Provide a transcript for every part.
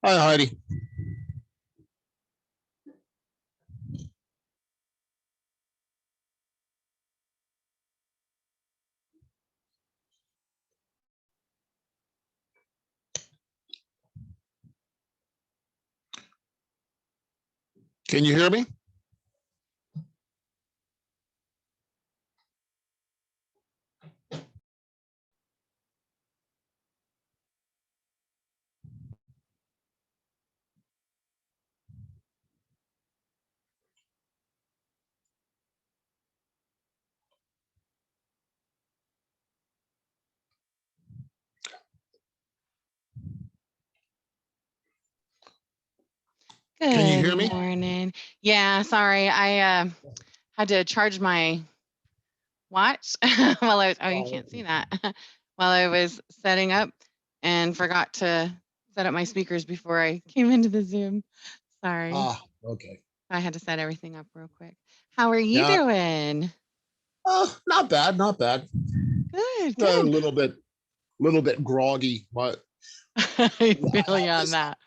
Hi, Heidi. Can you hear me? Can you Good hear me? morning. Yeah, sorry. I had to charge my watch while I was, oh, you can't see that, while I was setting up and forgot to set up my speakers before I came into the Zoom. Sorry. Okay. I had to set everything up real quick. How are you Yeah. doing? Not bad, not bad. Good, A good. little bit groggy, but I I feel have you on this. that.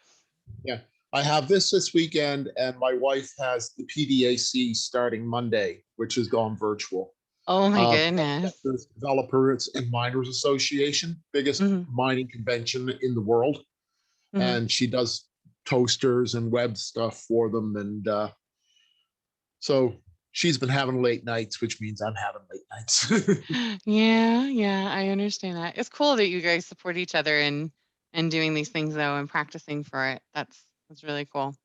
Yeah, I have this weekend, and my wife has the PDAC starting Monday, which has gone virtual. Oh my goodness. There's Developers and Miners Association, biggest Hmm. mining convention in the world, Hmm. and she does toasters and web stuff for them, and so she's been having late nights, which means I'm having late nights. Yeah, yeah, I understand that. It's cool that you guys support each other and doing these things though and practicing for it. That's really cool.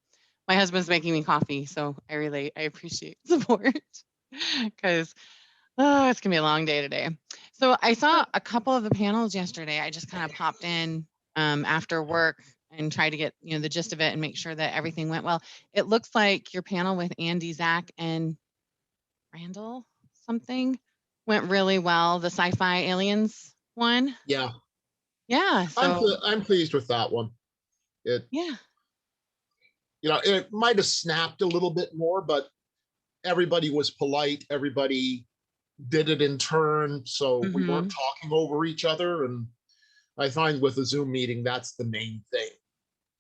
My husband's making me coffee, so I relate. I appreciate support because it's gonna be a long day today. So I saw a couple of the panels yesterday. I just kind of popped in after work and tried to get the gist of it and make sure that everything went well. It looks like your panel with Andy, Zach, and Randall something went really well. The sci-fi aliens one. Yeah, Yeah. So I'm pleased with that one. It yeah. it might have snapped a little bit more, but everybody was polite. Everybody did it in turn, so we weren't Hmm. talking over each other. And I find with a Zoom meeting, that's the main thing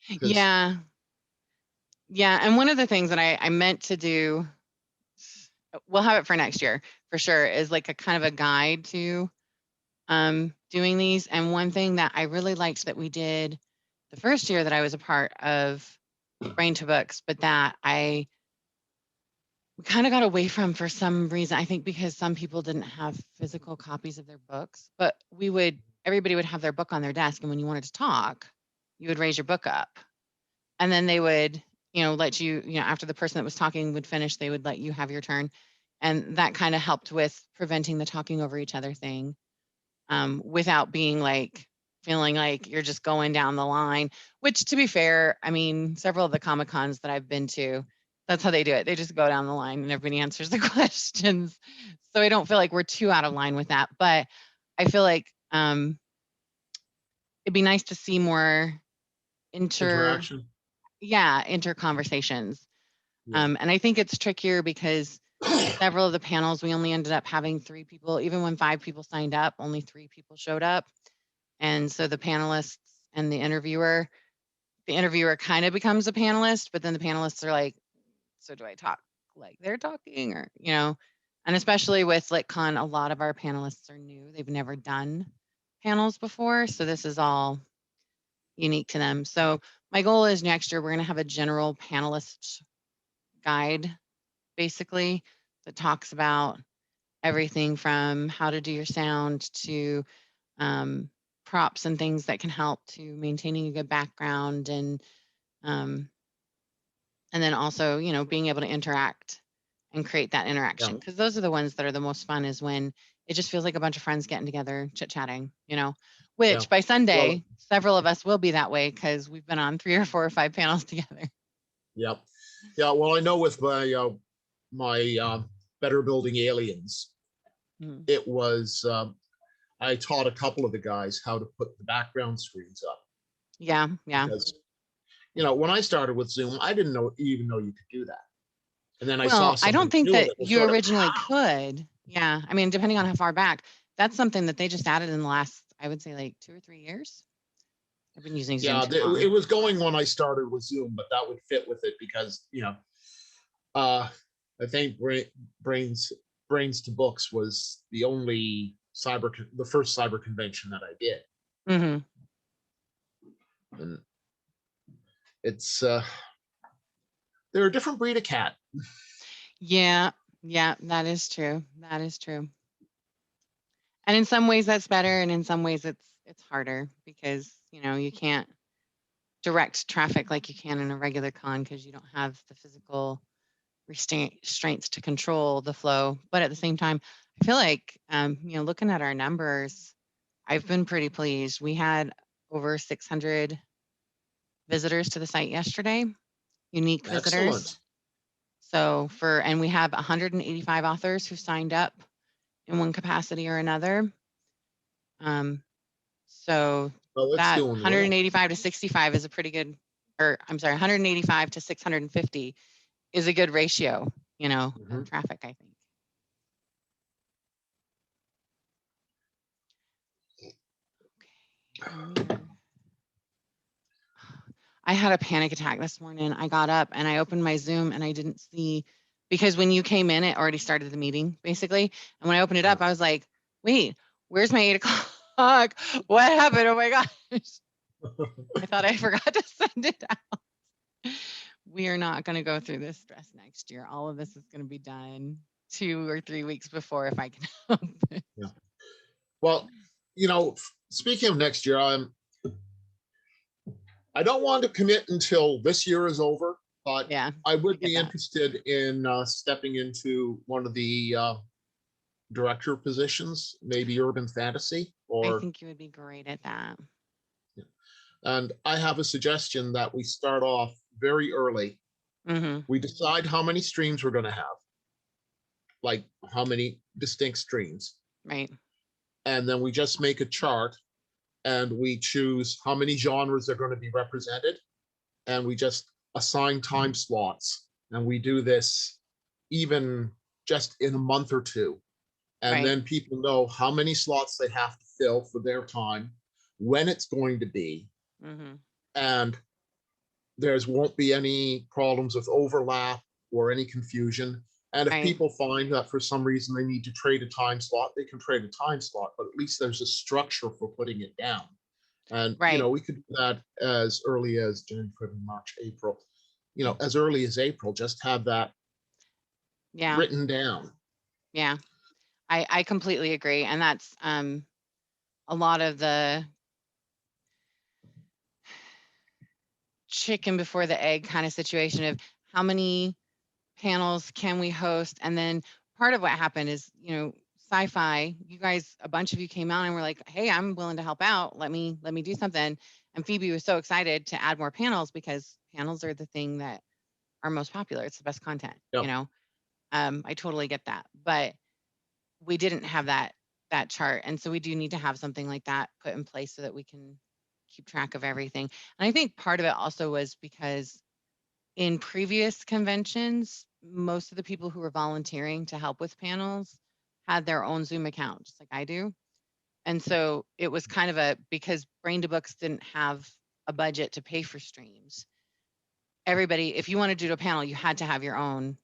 because Yeah. Yeah. And one of the things that I meant to do, we'll have it for next year for sure, is like a kind of a guide to doing these. And one thing that I really liked that we did the first year that I was a part of Brain to Books, but that we kind of got away from for some reason. I think because some people didn't have physical copies of their books, but everybody would have their book on their desk. And when you wanted to talk, you would raise your book up. And then they would, let you, after the person that was talking would finish, they would let you have your turn. And that kind of helped with preventing the talking over each other thing, without being like, feeling like you're just going down the line, which to be fair, I mean, several of the Comic Cons that I've been to, that's how they do it. They just go down the line and everybody answers the questions. So I don't feel like we're too out of line with that. But I feel like it'd be nice to see more inter interaction. inter conversations. Yeah. And I think it's trickier because several of the panels we only ended up having 3 people. Even when 5 people signed up, only 3 people showed up. And so the panelists and the interviewer kind of becomes a panelist, but then the panelists are like, so do I talk like they're talking, or, and especially with LitCon, a lot of our panelists are new. They've never done panels before. So this is all unique to them. So my goal is next year, we're going to have a general panelist guide, basically, that talks about everything from how to do your sound to um, props and things that can help to maintaining a good background, um, and then also being able to interact and create that Yeah. interaction, because those are the ones that are the most fun, is when it just feels like a bunch of friends getting together chit chatting, Yeah. which by Well, Sunday several of us will be that way because we've been on 3 or 4 or 5 panels together. yeah. Yeah. Well, I know with my Better Building Aliens, Mm. it was I taught a couple of the guys how to put the background screens up Yeah, yeah. because when I started with Zoom, I didn't even know you could do that. And then I saw Well, I don't somebody think do it. that It was you sort of, originally could. Yeah. I mean, depending on how far back, that's something that they just added in the last, I would say, like 2 or 3 years. I've been using Zoom Yeah, too long. it was going when I started with Zoom, but that would fit with it because, I think Brains to Books was the first cyber convention that I did. Mm-hmm. And it's they're a different breed of cat. Yeah, that is true. That is true. And in some ways that's better, and in some ways it's harder because, you can't direct traffic like you can in a regular con because you don't have the physical restraints to control the flow. But at the same time, I feel like, looking at our numbers, I've been pretty pleased. We had over 600 visitors to the site yesterday, unique visitors. Excellent. So and we have 185 authors who signed up in one capacity or another. So Oh, it's that doing well. 185 to 65 is a pretty good, or I'm sorry, 185 to 650 is a good ratio, Mhm. of traffic, I think. Okay. I had a panic attack this morning. I got up and I opened my Zoom and I didn't see, because when you came in, it already started the meeting, basically. And when I opened it up, I was like, wait, where's my 8 o'clock? What happened? Oh my gosh. I thought I forgot to send it out. We are not going to go through this stress next year. All of this is going to be done 2 or 3 weeks before, if I can help it. Yeah. Well, speaking of next year, I don't want to commit until this year is over, but Yeah, I would get be that. interested in stepping into one of the director positions, maybe urban fantasy, I or think you would be great at that. and I have a suggestion that we start off very early. Mm-hmm. We decide how many streams we're going to have, like how many distinct streams, Right. and then we just make a chart and we choose how many genres are going to be represented, and we just assign time slots, and we do this even just in a month or two, and Right. then people know how many slots they have to fill for their time, when it's going to be, Mm-hmm. and there's won't be any problems with overlap or any confusion. And if Right. people find that for some reason they need to trade a time slot, they can trade a time slot, but at least there's a structure for putting it down. And Right. we could do that as early as January, February, March, April. As early as April, just have that Yeah. written down. Yeah. I completely agree. And that's a lot of the chicken before the egg kind of situation of how many panels can we host? And then part of what happened is, sci-fi, you guys, a bunch of you came out and were like, hey, I'm willing to help out. Let me do something. And Phoebe was so excited to add more panels because panels are the thing that are most popular. It's the best content, Yeah. I totally get that. But we didn't have that chart. And so we do need to have something like that put in place so that we can keep track of everything. And I think part of it also was because in previous conventions, most of the people who were volunteering to help with panels had their own Zoom account, just like I do. And so it was kind of because Brain to Books didn't have a budget to pay for streams. Everybody, if you wanted to do a panel, you had to have your own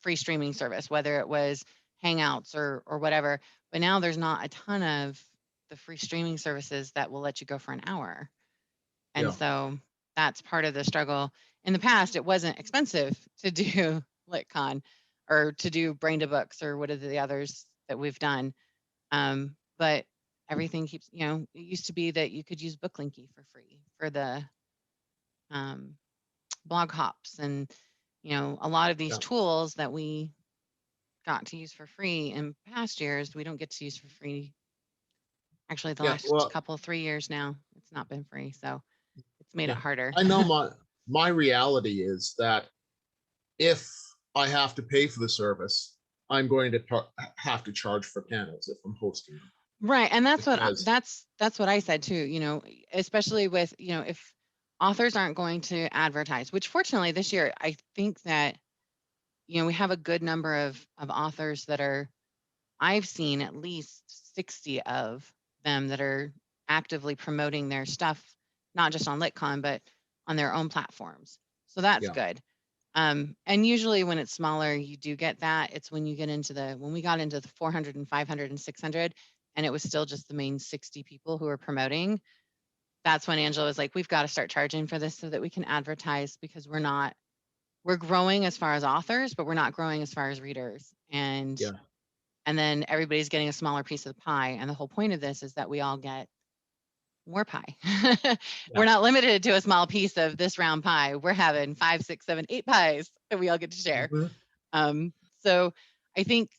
free streaming service, whether it was Hangouts or whatever. But now there's not a ton of the free streaming services that will let you go for an hour. And Yeah. so that's part of the struggle. In the past, it wasn't expensive to do LitCon or to do Brain to Books or what are the others that we've done. But everything keeps, it used to be that you could use BookLinky for free for the blog hops and, a lot of these Yeah. tools that we got to use for free in past years, we don't get to use for free. Actually, the last Well, couple, 3 years now, it's not been free. So it's made yeah. it harder. I know my reality is that if I have to pay for the service, I'm going to have to charge for panels if I'm hosting them. Right. And that's Because that's what I said too, especially with, if authors aren't going to advertise, which fortunately this year, I think that, we have a good number of authors that I've seen at least 60 of them that are actively promoting their stuff, not just on LitCon, but on their own platforms. So that's Yeah. good. And usually when it's smaller, you do get that. It's when you get into when we got into the 400 and 500 and 600, and it was still just the main 60 people who were promoting. That's when Angela was like, we've got to start charging for this so that we can advertise, because we're growing as far as authors, but we're not growing as far as readers. And Yeah. then everybody's getting a smaller piece of the pie. And the whole point of this is that we all get more pie. We're not limited to a small piece of this round pie. We're having 5, 6, 7, 8 pies that we all get to share. So I think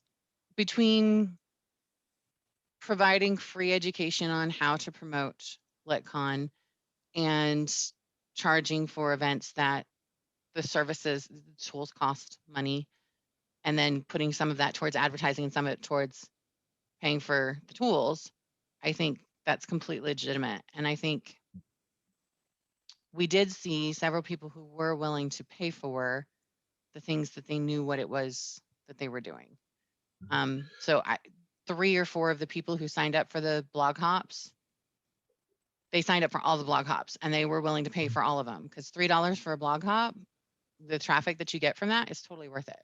between providing free education on how to promote LitCon and charging for events that the services, the tools cost money, and then putting some of that towards advertising and some of it towards paying for the tools, I think that's completely legitimate. And I think we did see several people who were willing to pay for the things that they knew what it was that they were doing. So 3 or 4 of the people who signed up for the blog hops, they signed up for all the blog hops, and they were willing to pay for all of them, because $3 for a blog hop, the traffic that you get from that is totally worth it.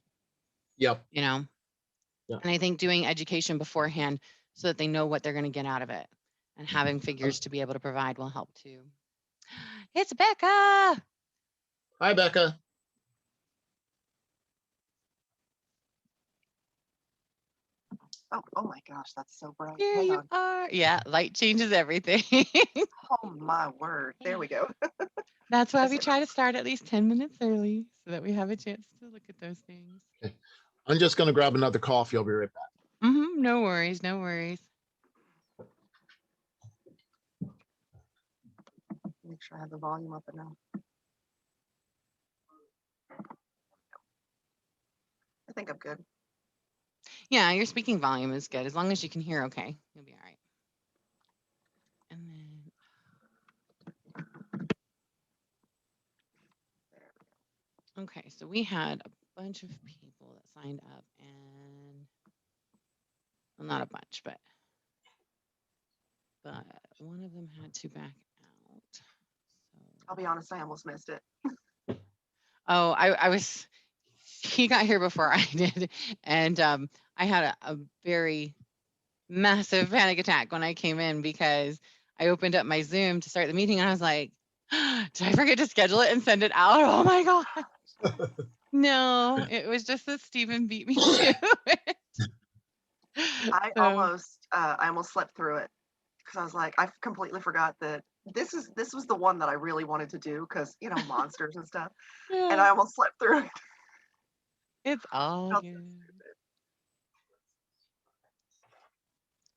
Yep. You know? Yeah. And I think doing education beforehand so that they know what they're going to get out of it, and having figures to be able to provide will help too. It's Becca. Hi, Becca. Oh my gosh, that's so bright. Here Hang you on. are. Yeah, light changes everything. Oh my word. There we go. That's why That's we it. try to start at least 10 minutes early so that we have a chance to look at those things. I'm just going to grab another coffee. I'll be right back. No worries, no worries. Make sure I have the volume up enough. I think I'm good. Yeah, your speaking volume is good. As long as you can hear okay, you'll be all right. And then, okay, so we had a bunch of people that signed up, and, well, not a bunch, but one of them had to back out. So, I'll be honest, I almost missed it. oh, I was, he got here before I did, and I had a very massive panic attack when I came in, because I opened up my Zoom to start the meeting, and I was like, did I forget to schedule it and send it out? Oh my God. No, it was just that Stephen beat me to it. I So, almost slept through it, because I was like, I completely forgot that this was the one that I really wanted to do, because monsters and stuff, and I yeah, almost slept through it. it's all Felt so good. stupid.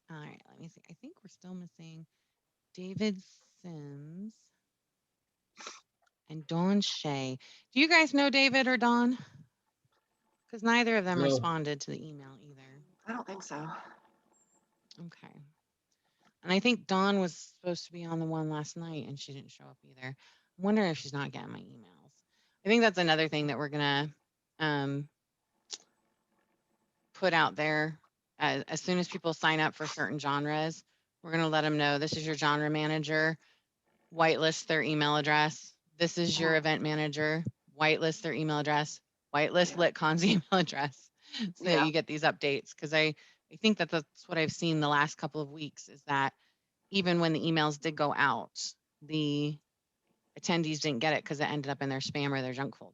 All right, let me see. I think we're still missing David Sims and Dawn Shea. Do you guys know David or Dawn? Because neither of them No. responded to the email either. I don't think so. Okay. And I think Dawn was supposed to be on the one last night, and she didn't show up either. I'm wondering if she's not getting my emails. I think that's another thing that we're going to put out there. As soon as people sign up for certain genres, we're going to let them know this is your genre manager, whitelist their email address. This is your event manager, whitelist their email address, whitelist LitCon's email address, so that you get these updates. Because I think that that's what I've seen the last couple of weeks, is that even when the emails did go out, the attendees didn't get it because it ended up in their spam or their junk folder.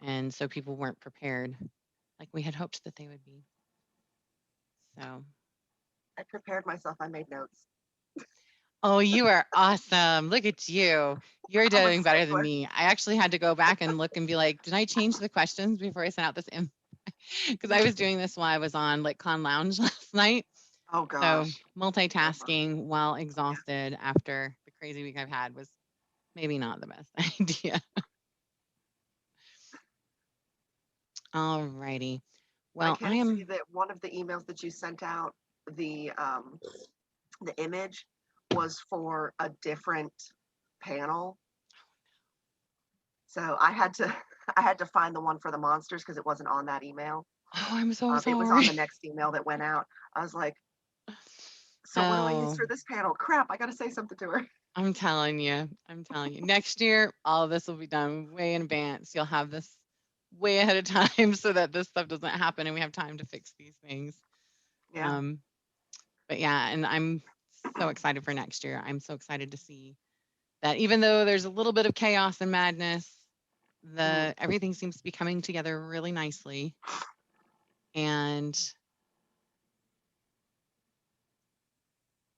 And so people weren't prepared like we had hoped that they would be. So, I prepared myself. I made notes. oh, you are awesome. Look at you. You're I'm a doing better than stickler. me. I actually had to go back and look and be like, did I change the questions before I sent out this because I was doing this while I was on LitCon Lounge last night. Oh So gosh. multitasking while exhausted after the crazy week I've had was maybe not the best idea. All righty. I Well, I can see am. that one of the emails that you sent out, the image was for a different panel. So I had to I had to find the one for the monsters, because it wasn't on that email. Oh, I'm so It was on sorry. the next email that went out. I was like, So what do I use Oh, for this panel? Crap, I got to say something to her. I'm telling you. I'm telling you. Next year, all of this will be done way in advance. You'll have this way ahead of time so that this stuff doesn't happen and we have time to fix these things. Yeah. But yeah, and I'm so excited for next year. I'm so excited to see that even though there's a little bit of chaos and madness, everything seems to be coming together really nicely. And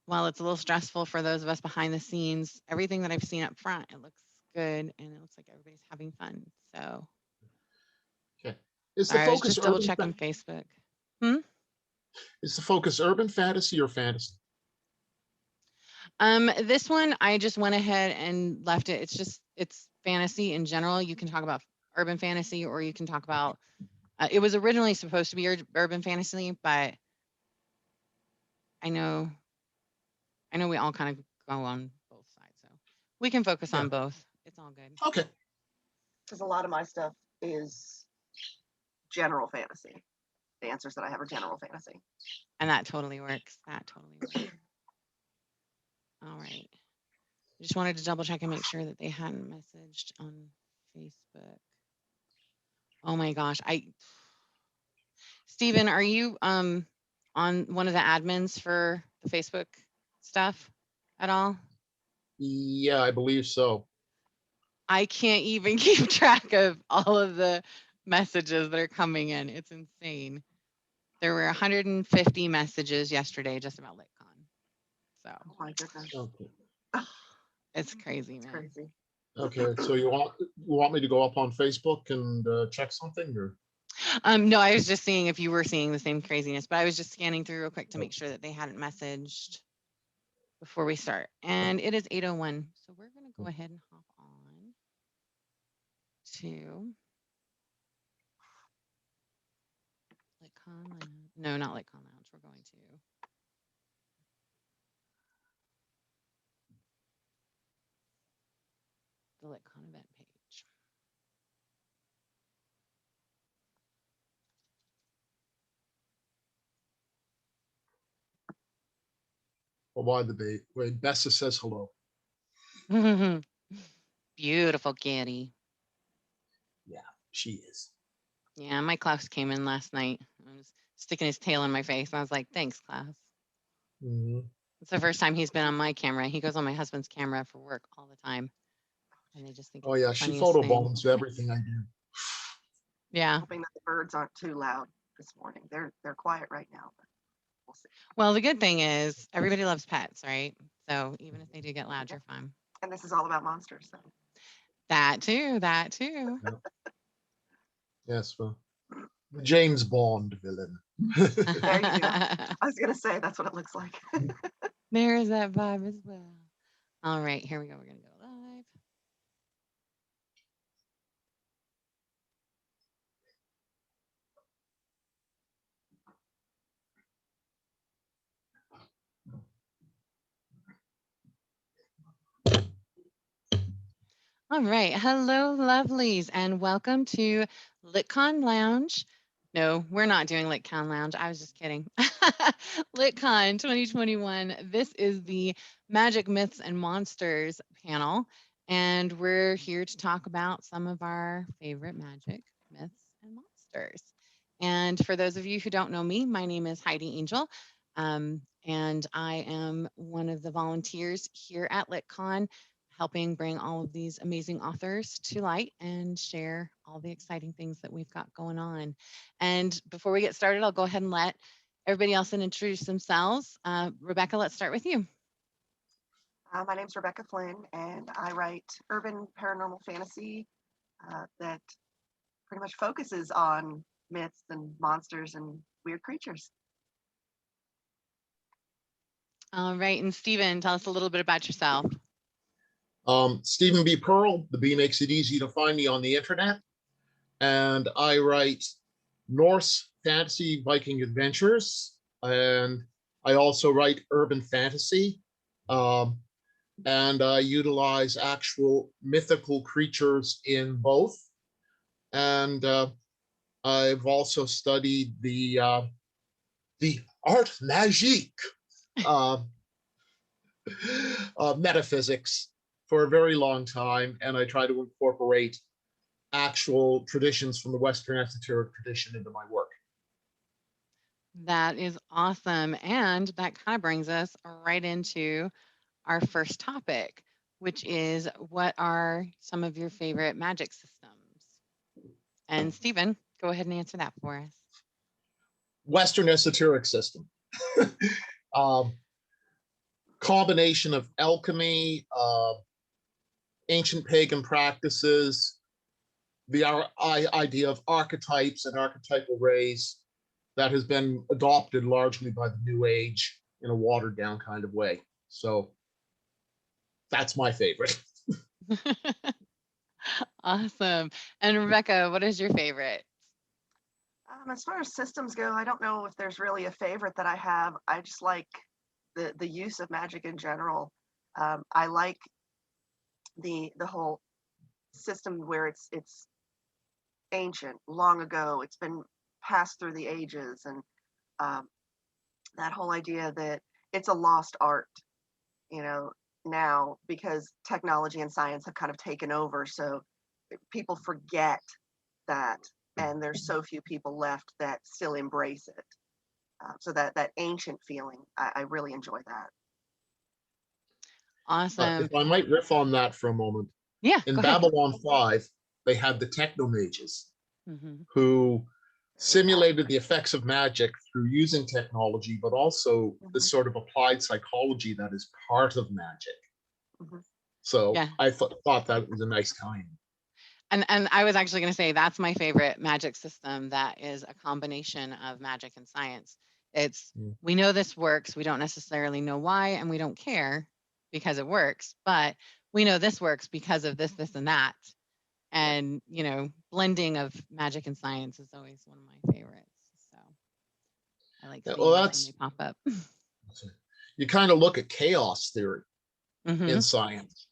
while it's a little stressful for those of us behind the scenes, everything that I've seen up front, it looks good and it looks like everybody's having fun. So Okay. Is the sorry, I was focus just double urban? checking Facebook. Is the focus urban fantasy or fantasy? This one I just went ahead and left it. It's fantasy in general. You can talk about urban fantasy or you can talk about it was originally supposed to be urban fantasy, but I know we all kind of go on both sides. So we can focus Yeah. on both. It's all good. Okay. Because a lot of my stuff is general fantasy. The answers that I have are general fantasy. And that totally works. That totally works. All right. I just wanted to double check and make sure that they hadn't messaged on Facebook. Oh my gosh. Steven, are you on one of the admins for the Facebook stuff at all? Yeah, I believe so. I can't even keep track of all of the messages that are coming in. It's insane. There were 150 messages yesterday just about LitCon. So Oh my goodness. Okay. it's crazy, It's man. crazy. Okay. So you want me to go up on Facebook and check something, or? No, I was just seeing if you were seeing the same craziness, but I was just scanning through real quick to make sure that they hadn't messaged before we start. And it is 8:01. So we're going to go ahead and hop on to LitCon Lounge. No, not LitCon Lounge. We're going to the LitCon event page. Oh, by the way, Bessa says hello. Beautiful kitty. Yeah, she is. Yeah, my Klaus came in last night. I was sticking his tail in my face. And I was like, thanks, Klaus. Mm-hmm. It's the first time he's been on my camera. He goes on my husband's camera for work all the time. And they just think Oh it's yeah, the she funniest thing. photobombs everything I do. Yeah. Hoping that the birds aren't too loud this morning. They're quiet right now, but we'll see. Well, the good thing is everybody loves pets, right? So even if they do get loud, Yeah. you're fine. And this is all about monsters, so That too. That too. Yes, well, the James Bond villain. there you go. I was gonna say that's what it looks like. There is that vibe as well. All right, here we go. We're gonna go live. All right. Hello, lovelies, and welcome to LitCon Lounge. No, we're not doing LitCon Lounge. I was just kidding. LitCon 2021. This is the Magic Myths and Monsters panel, and we're here to talk about some of our favorite magic myths and monsters. And for those of you who don't know me, my name is Heidi Angell, and I am one of the volunteers here at LitCon, helping bring all of these amazing authors to light and share all the exciting things that we've got going on. And before we get started, I'll go ahead and let everybody else introduce themselves. Rebecca, let's start with you. My name's Rebecca Flynn, and I write urban paranormal fantasy that pretty much focuses on myths and monsters and weird creatures. All right, and Stephen, tell us a little bit about yourself. Stephen B. Pearl. The B makes it easy to find me on the internet. And I write Norse fantasy Viking adventures. And I also write urban fantasy. And I utilize actual mythical creatures in both. And I've also studied the art magique uh, metaphysics for a very long time, and I try to incorporate actual traditions from the Western esoteric tradition into my work. That is awesome. And that kind of brings us right into our first topic, which is what are some of your favorite magic systems? And Stephen, go ahead and answer that for us. Western esoteric system. Combination of alchemy, ancient pagan practices, the idea of archetypes and archetypal rays that has been adopted largely by the New Age in a watered down kind of way. So that's my favorite. Awesome. And Rebecca, what is your favorite? As far as systems go, I don't know if there's really a favorite that I have. I just like the use of magic in general. I like the whole system where it's ancient, long ago. It's been passed through the ages, and that whole idea that it's a lost art, you know, now because technology and science have kind of taken over. So people forget that, and there's so few people left that still embrace it. So that ancient feeling, I really enjoy that. Awesome. If I might riff on that for a moment, Yeah, in go ahead. Babylon 5, they had the techno mages Mhm. who simulated the effects of magic through using technology, but also the sort of applied psychology that is part of magic. So Yeah. I thought that was a nice tie-in. And I was actually going to say that's my favorite magic system that is a combination of magic and science. It's we know this works, we don't necessarily know why, and we don't care because it works, but we know this works because of this, this, and that. And you know, blending of magic and science is always one of my favorites. So I like seeing those when they pop up. You kind of look at chaos theory in science.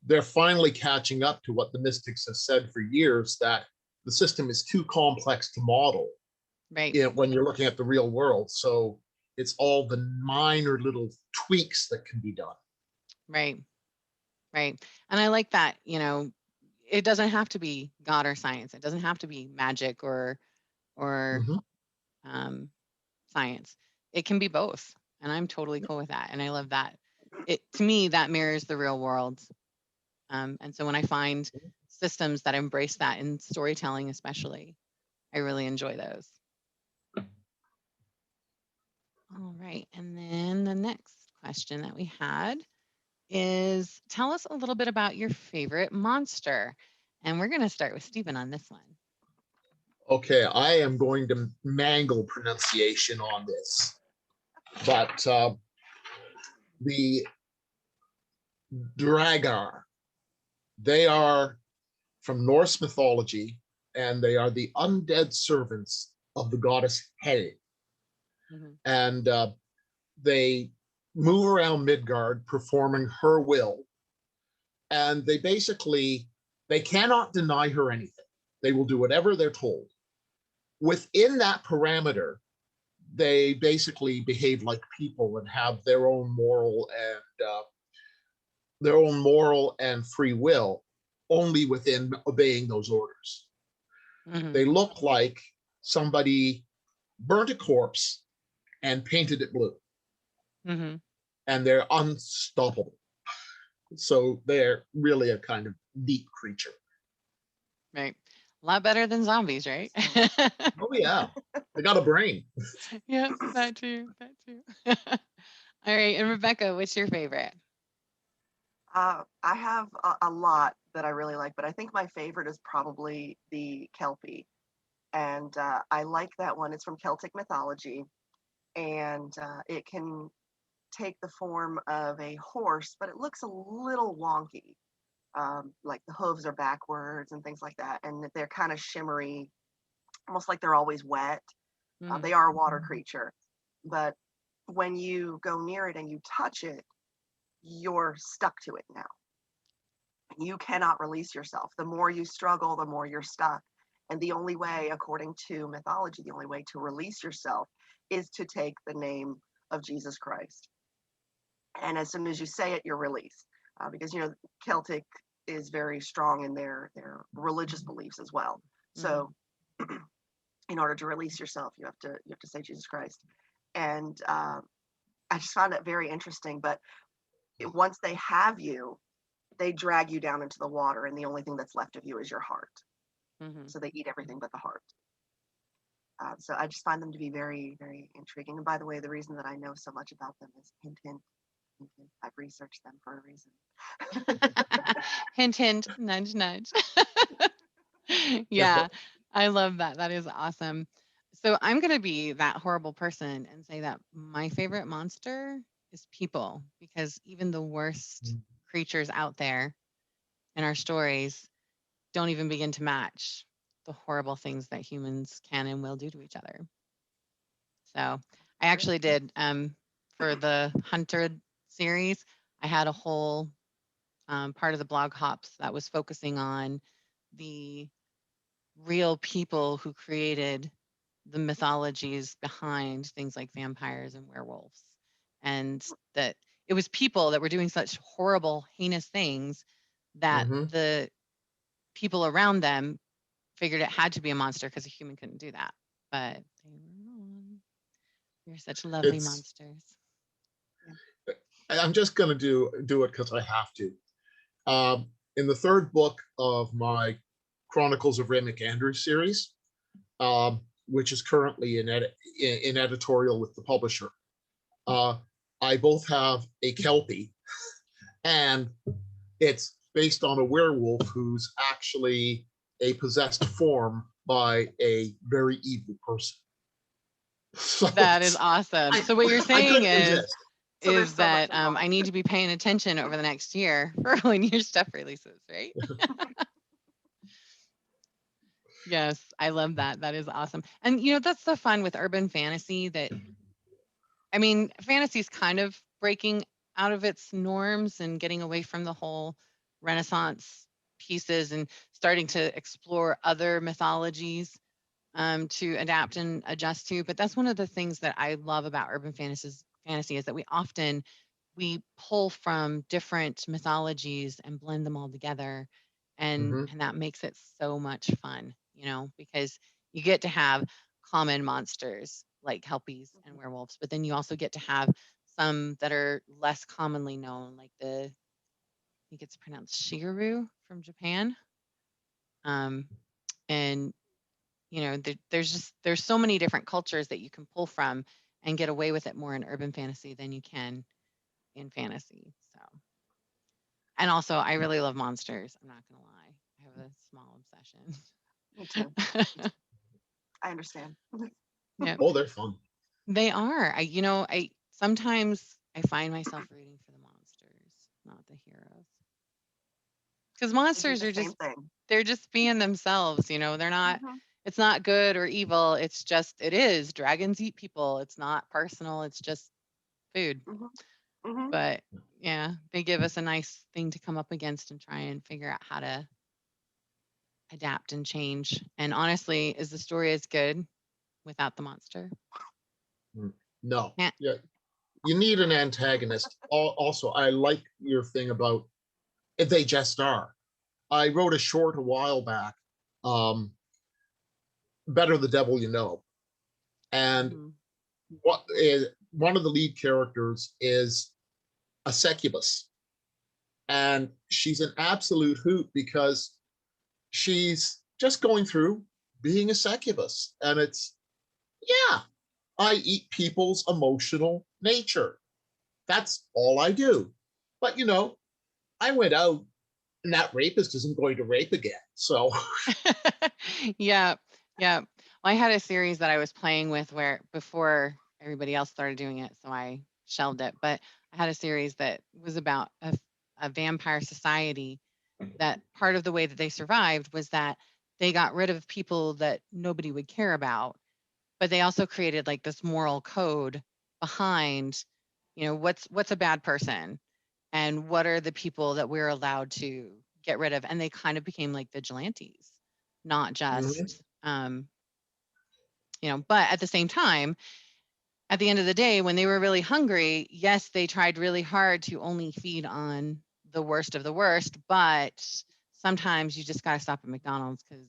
They're finally catching up to what the mystics have said for years, that the system is too complex to model, right? When you're looking at the real world. So it's all the minor little tweaks that can be done. Right. And I like that, you know, it doesn't have to be God or science. It doesn't have to be magic or science. It can be both, and I'm totally cool with that. And I love that. It to me that mirrors the real world. And so when I find systems that embrace that in storytelling, especially, I really enjoy those. All right, and then the next question that we had is, tell us a little bit about your favorite monster. And we're going to start with Stephen on this one. Okay, I am going to mangle pronunciation on this, but the Dragar, they are from Norse mythology, and they are the undead servants of the goddess Hel. And they move around Midgard performing her will, and they cannot deny her anything. They will do whatever they're told. Within that parameter, they basically behave like people and have their own moral and free will, only within obeying those orders. They look like somebody burnt a corpse and painted it blue. And they're unstoppable. So they're really a kind of neat creature. Right. A lot better than zombies, right? Oh yeah, they got a brain. Yeah, that too. All right, and Rebecca, what's your favorite? I have a lot that I really like, but I think my favorite is probably the Kelpie. And I like that one. It's from Celtic mythology, and it can take the form of a horse, but it looks a little wonky. Like the hooves are backwards and things like that, and they're kind of shimmery, almost like they're always wet. They are a water creature, but when you go near it and you touch it, you're stuck to it now. You cannot release yourself. The more you struggle, the more you're stuck. And the only way, according to mythology, the only way to release yourself is to take the name of Jesus Christ. And as soon as you say it, you're released. Because, Celtic is very strong in their religious beliefs as well. So in order to release yourself, you have to say Jesus Christ. And I just found it very interesting. But once they have you, they drag you down into the water, and the only thing that's left of you is your heart. So they eat everything but the heart. So I just find them to be very, very intriguing. And by the way, the reason that I know so much about them is hint, hint, hint, hint. I've researched them for a reason. Hint, hint, nudge, nudge. Yeah, I love that. That is awesome. So I'm going to be that horrible person and say that my favorite monster is people, because even the worst creatures out there in our stories don't even begin to match the horrible things that humans can and will do to each other. So I actually did, for the Hunted series, I had a whole part of the blog hops that was focusing on the real people who created the mythologies behind things like vampires and werewolves, and that it was people that were doing such horrible, heinous things that the people around them figured it had to be a monster because a human couldn't do that. But they were wrong. You're such lovely monsters. I'm just going to do it because I have to. In the third book of my Chronicles of Ray McAndrews series, which is currently in editorial with the publisher, I both have a Kelpie, and it's based on a werewolf who's actually a possessed form by a very evil person. So that is awesome. So what you're saying is that I need to be paying attention over the next year for when your stuff releases, right? Yes, I love that. That is awesome. And that's the fun with urban fantasy, that fantasy is kind of breaking out of its norms and getting away from the whole Renaissance pieces and starting to explore other mythologies to adapt and adjust to. But that's one of the things that I love about urban fantasy is that we pull from different mythologies and blend them all together, and that makes it so much fun, because you get to have common monsters like kelpies and werewolves, but then you also get to have some that are less commonly known, like I think it's pronounced shigaru from Japan. And there's so many different cultures that you can pull from and get away with it more in urban fantasy than you can in fantasy. So, and also I really love monsters. I'm not gonna lie, I have a small obsession. Me too. I understand. Yeah. Oh, they're fun. They are. I sometimes I find myself rooting for the monsters, not the heroes, because monsters are they're just being themselves. They're not. It's not good or evil. It's just, it is. Dragons eat people. It's not personal. It's just food. But yeah, they give us a nice thing to come up against and try and figure out how to adapt and change. And honestly, is the story as good without the monster? No. Yeah. You need an antagonist. Also, I like your thing about they just are. I wrote a short a while back, Better the Devil You Know. And one of the lead characters is a succubus. And she's an absolute hoot because she's just going through being a succubus. And it's, I eat people's emotional nature. That's all I do. But, I went out and that rapist isn't going to rape again. So. Yeah. Well, I had a series that I was playing with where before everybody else started doing it, so I shelved it. But I had a series that was about a vampire society, that part of the way that they survived was that they got rid of people that nobody would care about, but they also created like this moral code behind, what's a bad person and what are the people that we're allowed to get rid of. And they kind of became like vigilantes, not just, but at the same time, at the end of the day, when they were really hungry, yes, they tried really hard to only feed on the worst of the worst, but sometimes you just got to stop at McDonald's because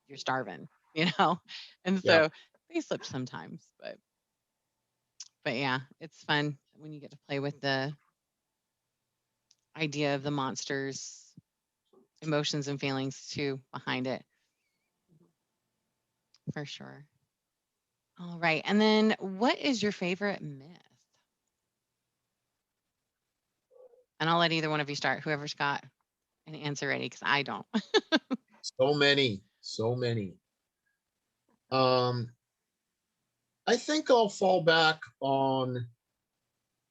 you're starving, you know? And Yeah. so they slipped sometimes, but yeah, it's fun when you get to play with the idea of the monsters' emotions and feelings too behind it, for sure. All right. And then what is your favorite myth? And I'll let either one of you start, whoever's got an answer ready, because I don't. So many, so many. I think I'll fall back on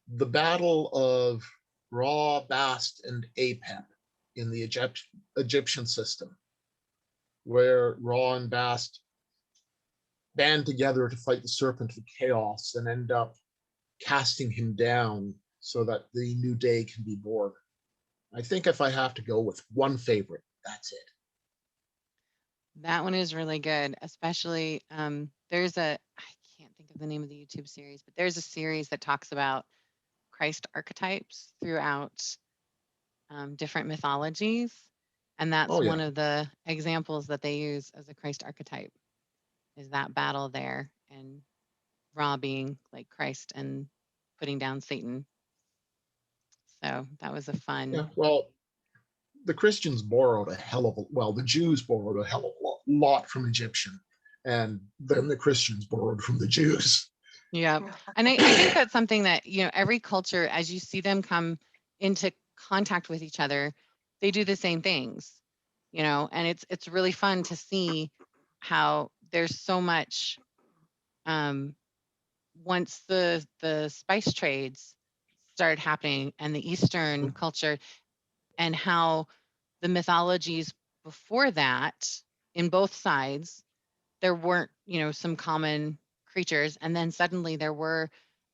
the Battle of Ra, Bast, and Apep in the Egyptian system, where Ra and Bast band together to fight the Serpent of Chaos and end up casting him down so that the new day can be born. I think if I have to go with one favorite, that's it. That one is really good, especially there's I can't think of the name of the YouTube series, but there's a series that talks about Christ archetypes throughout different mythologies. And that's Oh one yeah. of the examples that they use as a Christ archetype is that battle there and Ra being like Christ and putting down Satan. So that was a fun. Yeah. Well, the Christians borrowed a hell of a, well, the Jews borrowed a hell of a lot from Egyptian, and then the Christians borrowed from the Jews. Yeah. And I think that's something that, you know, every culture, as you see them come into contact with each other, they do the same things, you know, and it's really fun to see how there's so much once the spice trades started happening and the Eastern culture and how the mythologies before that in both sides, there weren't, you know, some common creatures. And then suddenly there were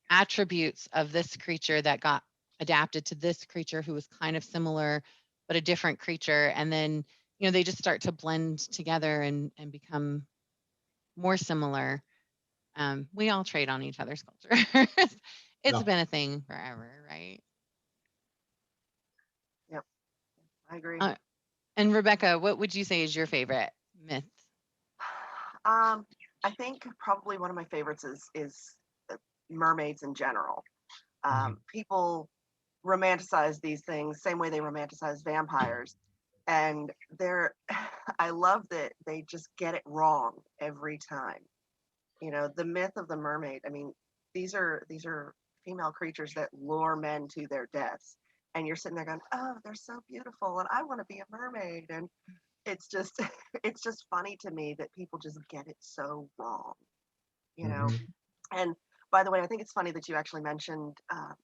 attributes of this creature that got adapted to this creature who was kind of similar, but a different creature. And then, you know, they just start to blend together and become more similar. We all trade on each other's culture. It's Yeah. been a thing forever, right? Yep, I agree. And Rebecca, what would you say is your favorite myth? I think probably one of my favorites is mermaids in general. People romanticize these things same way they romanticize vampires, and they're I love that they just get it wrong every time. You know, the myth of the mermaid. I mean, these are female creatures that lure men to their deaths, and you're sitting there going, "Oh, they're so beautiful, and I want to be a mermaid." And it's just it's just funny to me that people just get it so wrong, you know. Mhm. And by the way, I think it's funny that you actually mentioned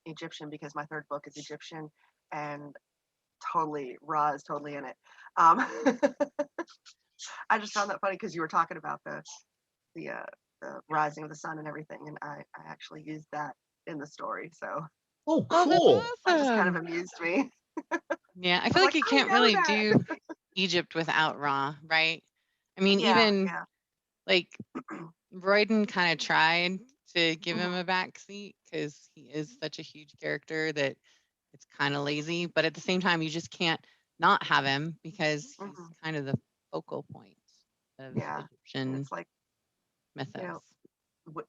Egyptian, because my third book is Egyptian, and totally Ra is totally in it. Um, I just found that funny because you were talking about the rising of the sun and everything, and I actually used that in the story, so Oh, Oh, that's cool. that just kind of awesome. amused me. Yeah, I I feel was like like, you I can't know really that. do Egypt without Ra, right? I mean, Yeah, even yeah. like Royden kind of tried to give him Mhm, a backseat because he is such a huge character that it's kind of lazy. But at the same time, you just can't not have him because he's mhm. kind of the focal point of Yeah, and Egyptian it's like, you mythos. know, w-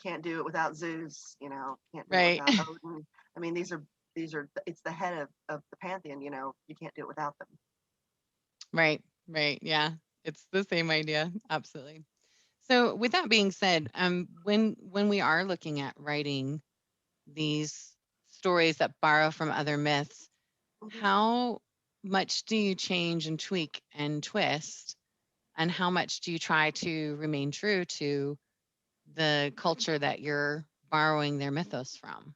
can't do it without Zeus, can't do it Right. without Odin. I mean, these are it's the head of the pantheon, you can't do it without them. Right. Right. Yeah. It's the same idea. Absolutely. So with that being said, when we are looking at writing these stories that borrow from other myths, Mhm. how much do you change and tweak and twist? And how much do you try to remain true to the culture that you're borrowing their mythos from?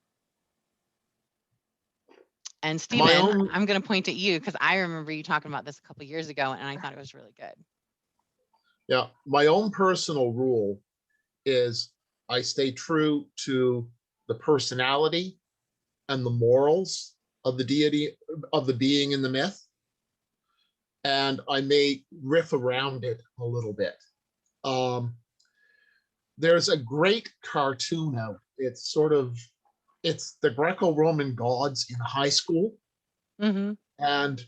And My Stephen, own, I'm going to point at you because I remember you talking about this a couple years ago and I thought it was really good. yeah, my own personal rule is I stay true to the personality and the morals of the deity, of the being in the myth, and I may riff around it a little bit. Um, there's a great cartoon out. It's the Greco-Roman gods in high school, Mm-hmm. and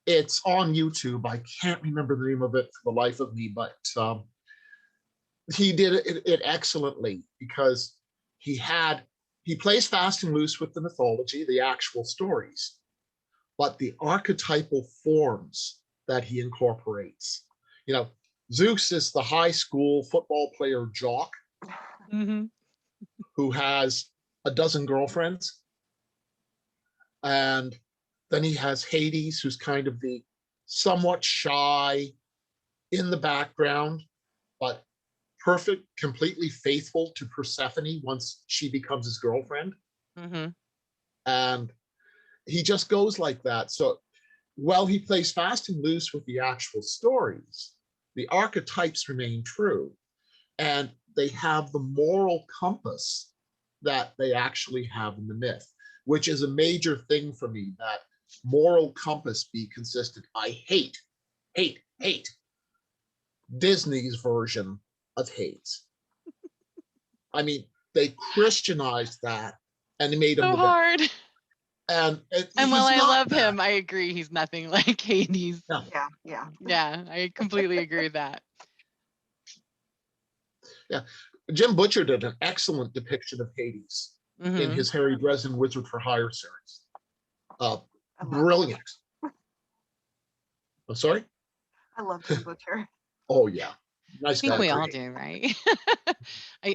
it's on YouTube. I can't remember the name of it for the life of me, but he did it excellently, because he plays fast and loose with the mythology, the actual stories, but the archetypal forms that he incorporates. Zeus is the high school football player jock Mm-hmm. who has a dozen girlfriends. And then he has Hades, who's kind of the somewhat shy, in the background, but perfect, completely faithful to Persephone once she becomes his girlfriend. Mm-hmm. And he just goes like that. So while he plays fast and loose with the actual stories, the archetypes remain true. And they have the moral compass that they actually have in the myth, which is a major thing for me, that moral compass be consistent. I hate Disney's version of hate. I mean, they Christianized that and they made him So the villain. hard. And And while he's I not love that. him, I agree he's nothing like Hades. Yeah. Yeah. Yeah, I completely agree with that. Yeah. Jim Butcher did an excellent depiction of Hades in Mm-hmm. his Harry Dresden Wizard for Hire series. Brilliant. I'm sorry? I love Jim Butcher. Oh, yeah. I Nice think guy. we all do, right?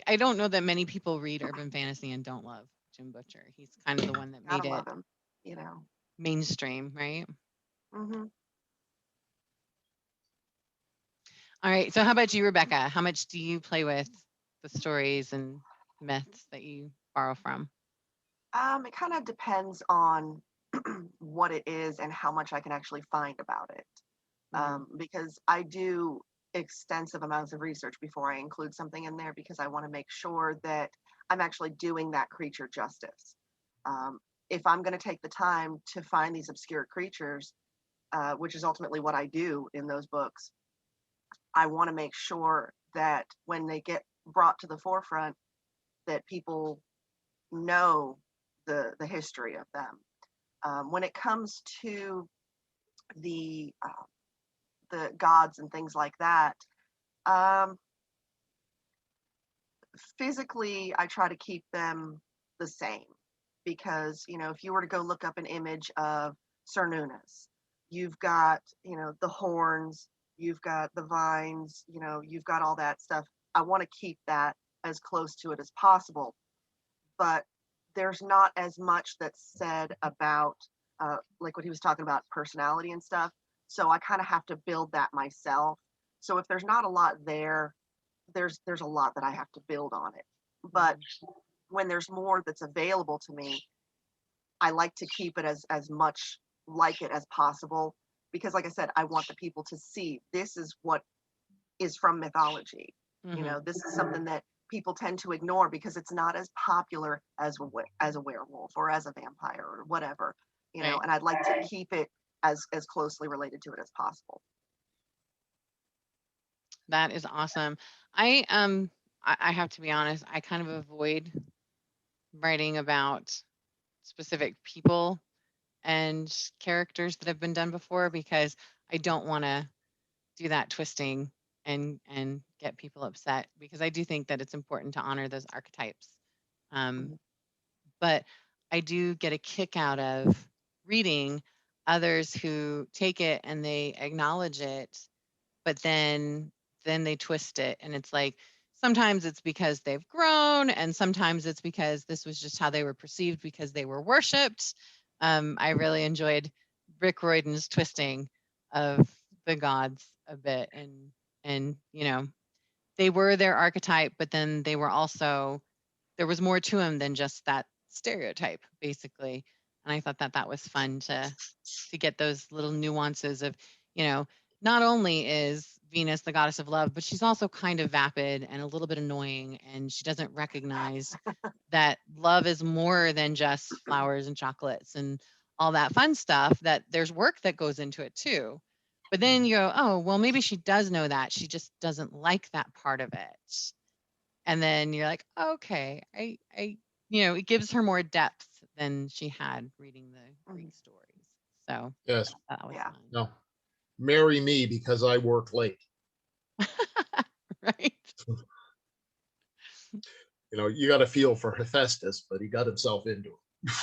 I don't know that many people read urban fantasy and don't love Jim Butcher. He's kind of the one that made Gotta it love him. mainstream, right? Mm-hmm. All right. So how about you, Rebecca? How much do you play with the stories and myths that you borrow from? It kind of depends on what it is and how much I can actually find about it. Because I do extensive amounts of research before I include something in there, because I want to make sure that I'm actually doing that creature justice. If I'm going to take the time to find these obscure creatures, which is ultimately what I do in those books, I want to make sure that when they get brought to the forefront, that people know the history of them. When it comes to the gods and things like that, um, physically I try to keep them the same, because if you were to go look up an image of Cernunnos, you've got the horns, you've got the vines, you've got all that stuff. I want to keep that as close to it as possible, but there's not as much that's said about like what he was talking about, personality and stuff. So I kind of have to build that myself. So if there's not a lot there, there's a lot that I have to build on it. But when there's more that's available to me, I like to keep it as much like it as possible, because like I said, I want the people to see this is what is from mythology. Mm-hmm. This is something that people tend to ignore because it's not as popular as a werewolf or as a vampire or whatever, Right. and I'd like to keep it as closely related to it as possible. That is awesome. I have to be honest, I kind of avoid writing about specific people and characters that have been done before, because I don't want to do that twisting and get people upset, because I do think that it's important to honor those archetypes. Um, Mhm. but I do get a kick out of reading others who take it and they acknowledge it, but then they twist it, and it's like sometimes it's because they've grown, and sometimes it's because this was just how they were perceived because they were worshipped. I really enjoyed Rick Royden's twisting of the gods a bit, and they were their archetype, but then they were also, there was more to them than just that stereotype, basically. And I thought that that was fun to get those little nuances of, you know, not only is Venus the goddess of love, but she's also kind of vapid and a little bit annoying, and she doesn't recognize that love is more than just flowers and chocolates and all that fun stuff, that there's work that goes into it too. But then you go, oh, well, maybe she does know that. She just doesn't like that part of it. And then you're like, okay, it gives her more depth than she had reading the Greek stories. So Yes. that was Yeah. fun. No. Marry me because I work late. Right. You got to feel for Hephaestus, but he got himself into it.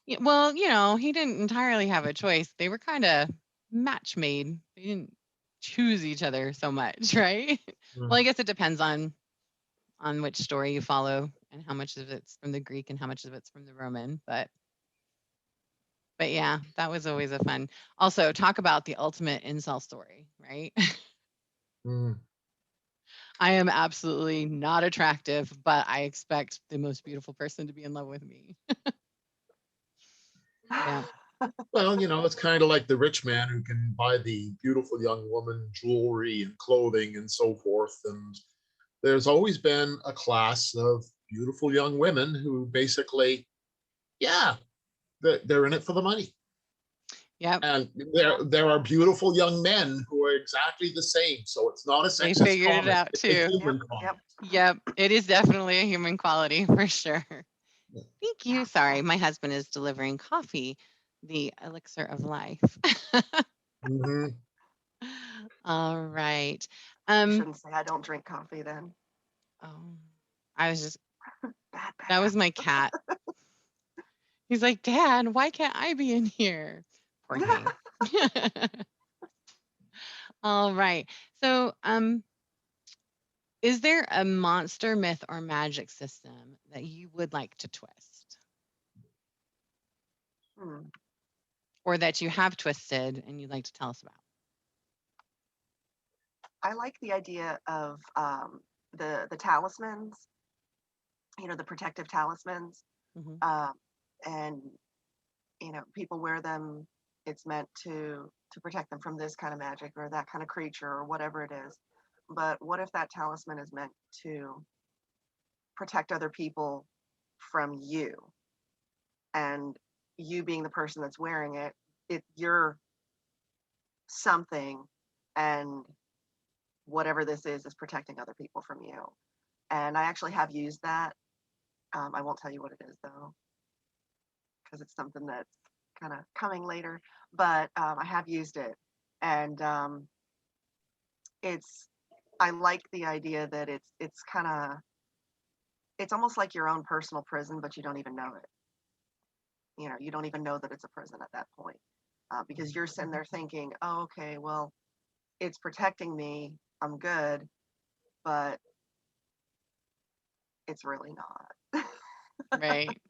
Yeah, well, he didn't entirely have a choice. They were kind of match made. They didn't choose each other so much, right? Well, I guess it depends on which story you follow and how much of it's from the Greek and how much of it's from the Roman. But yeah, that was always a fun. Also, talk about the ultimate incel story, right? Mm. I am absolutely not attractive, but I expect the most beautiful person to be in love with me. Yeah. Well, it's kind of like the rich man who can buy the beautiful young woman jewelry and clothing and so forth. And there's always been a class of beautiful young women who basically, yeah, they're in it for the money. Yep. And there are beautiful young men who are exactly the same. So it's not a They sexist figured it comment. out It's a too. human Yep. comment. Yep. It is definitely a human quality for sure. Thank you. Sorry, my husband is delivering coffee, the elixir of life. Mhm. All right. I shouldn't say I don't drink coffee then. Oh, I was just, Bad, that was bad. my cat. He's like, Dad, why can't I be in here? Poor thing. All right. So, is there a monster myth or magic system that you would like to twist Hmm. or that you have twisted and you'd like to tell us about? I like the idea of the talismans, the protective talismans. Mhm. And people wear them. It's meant to protect them from this kind of magic or that kind of creature or whatever it is. But what if that talisman is meant to protect other people from you, and you being the person that's wearing it, you're something, and whatever this is protecting other people from you. And I actually have used that. I won't tell you what it is though, because it's something that's kind of coming later. But I have used it, and it's I like the idea that it's almost like your own personal prison, but you don't even know it. You don't even know that it's a prison at that point, because you're sitting there thinking, oh, okay, well, it's protecting me, I'm good, but it's really not. Right.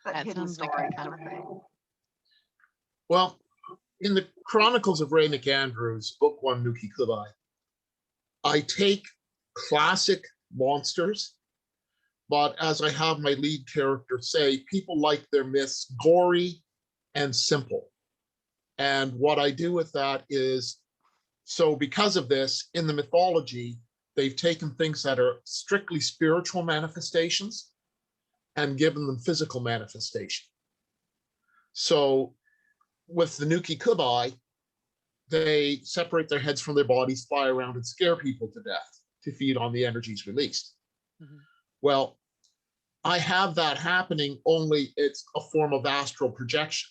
That That hidden sounds like story a kind fun of one. thing. Well, in the Chronicles of Ray McAndrews, Book One, Nuki Kubai, I take classic monsters, but as I have my lead character say, people like their myths gory and simple. And what I do with that is, so because of this, in the mythology, they've taken things that are strictly spiritual manifestations and given them physical manifestation. So with the Nuki Kubai, they separate their heads from their bodies, fly around, and scare people to death to feed on the energies released. Mhm. Well, I have that happening, only it's a form of astral projection.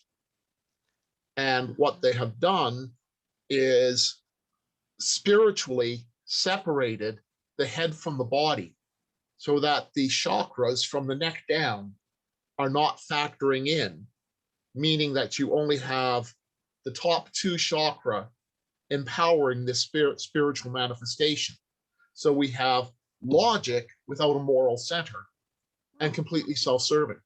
And what they have done is spiritually separated the head from the body so that the chakras from the neck down are not factoring in, meaning that you only have the top two chakra empowering this spiritual manifestation. So we have logic without a moral center and completely self-serving.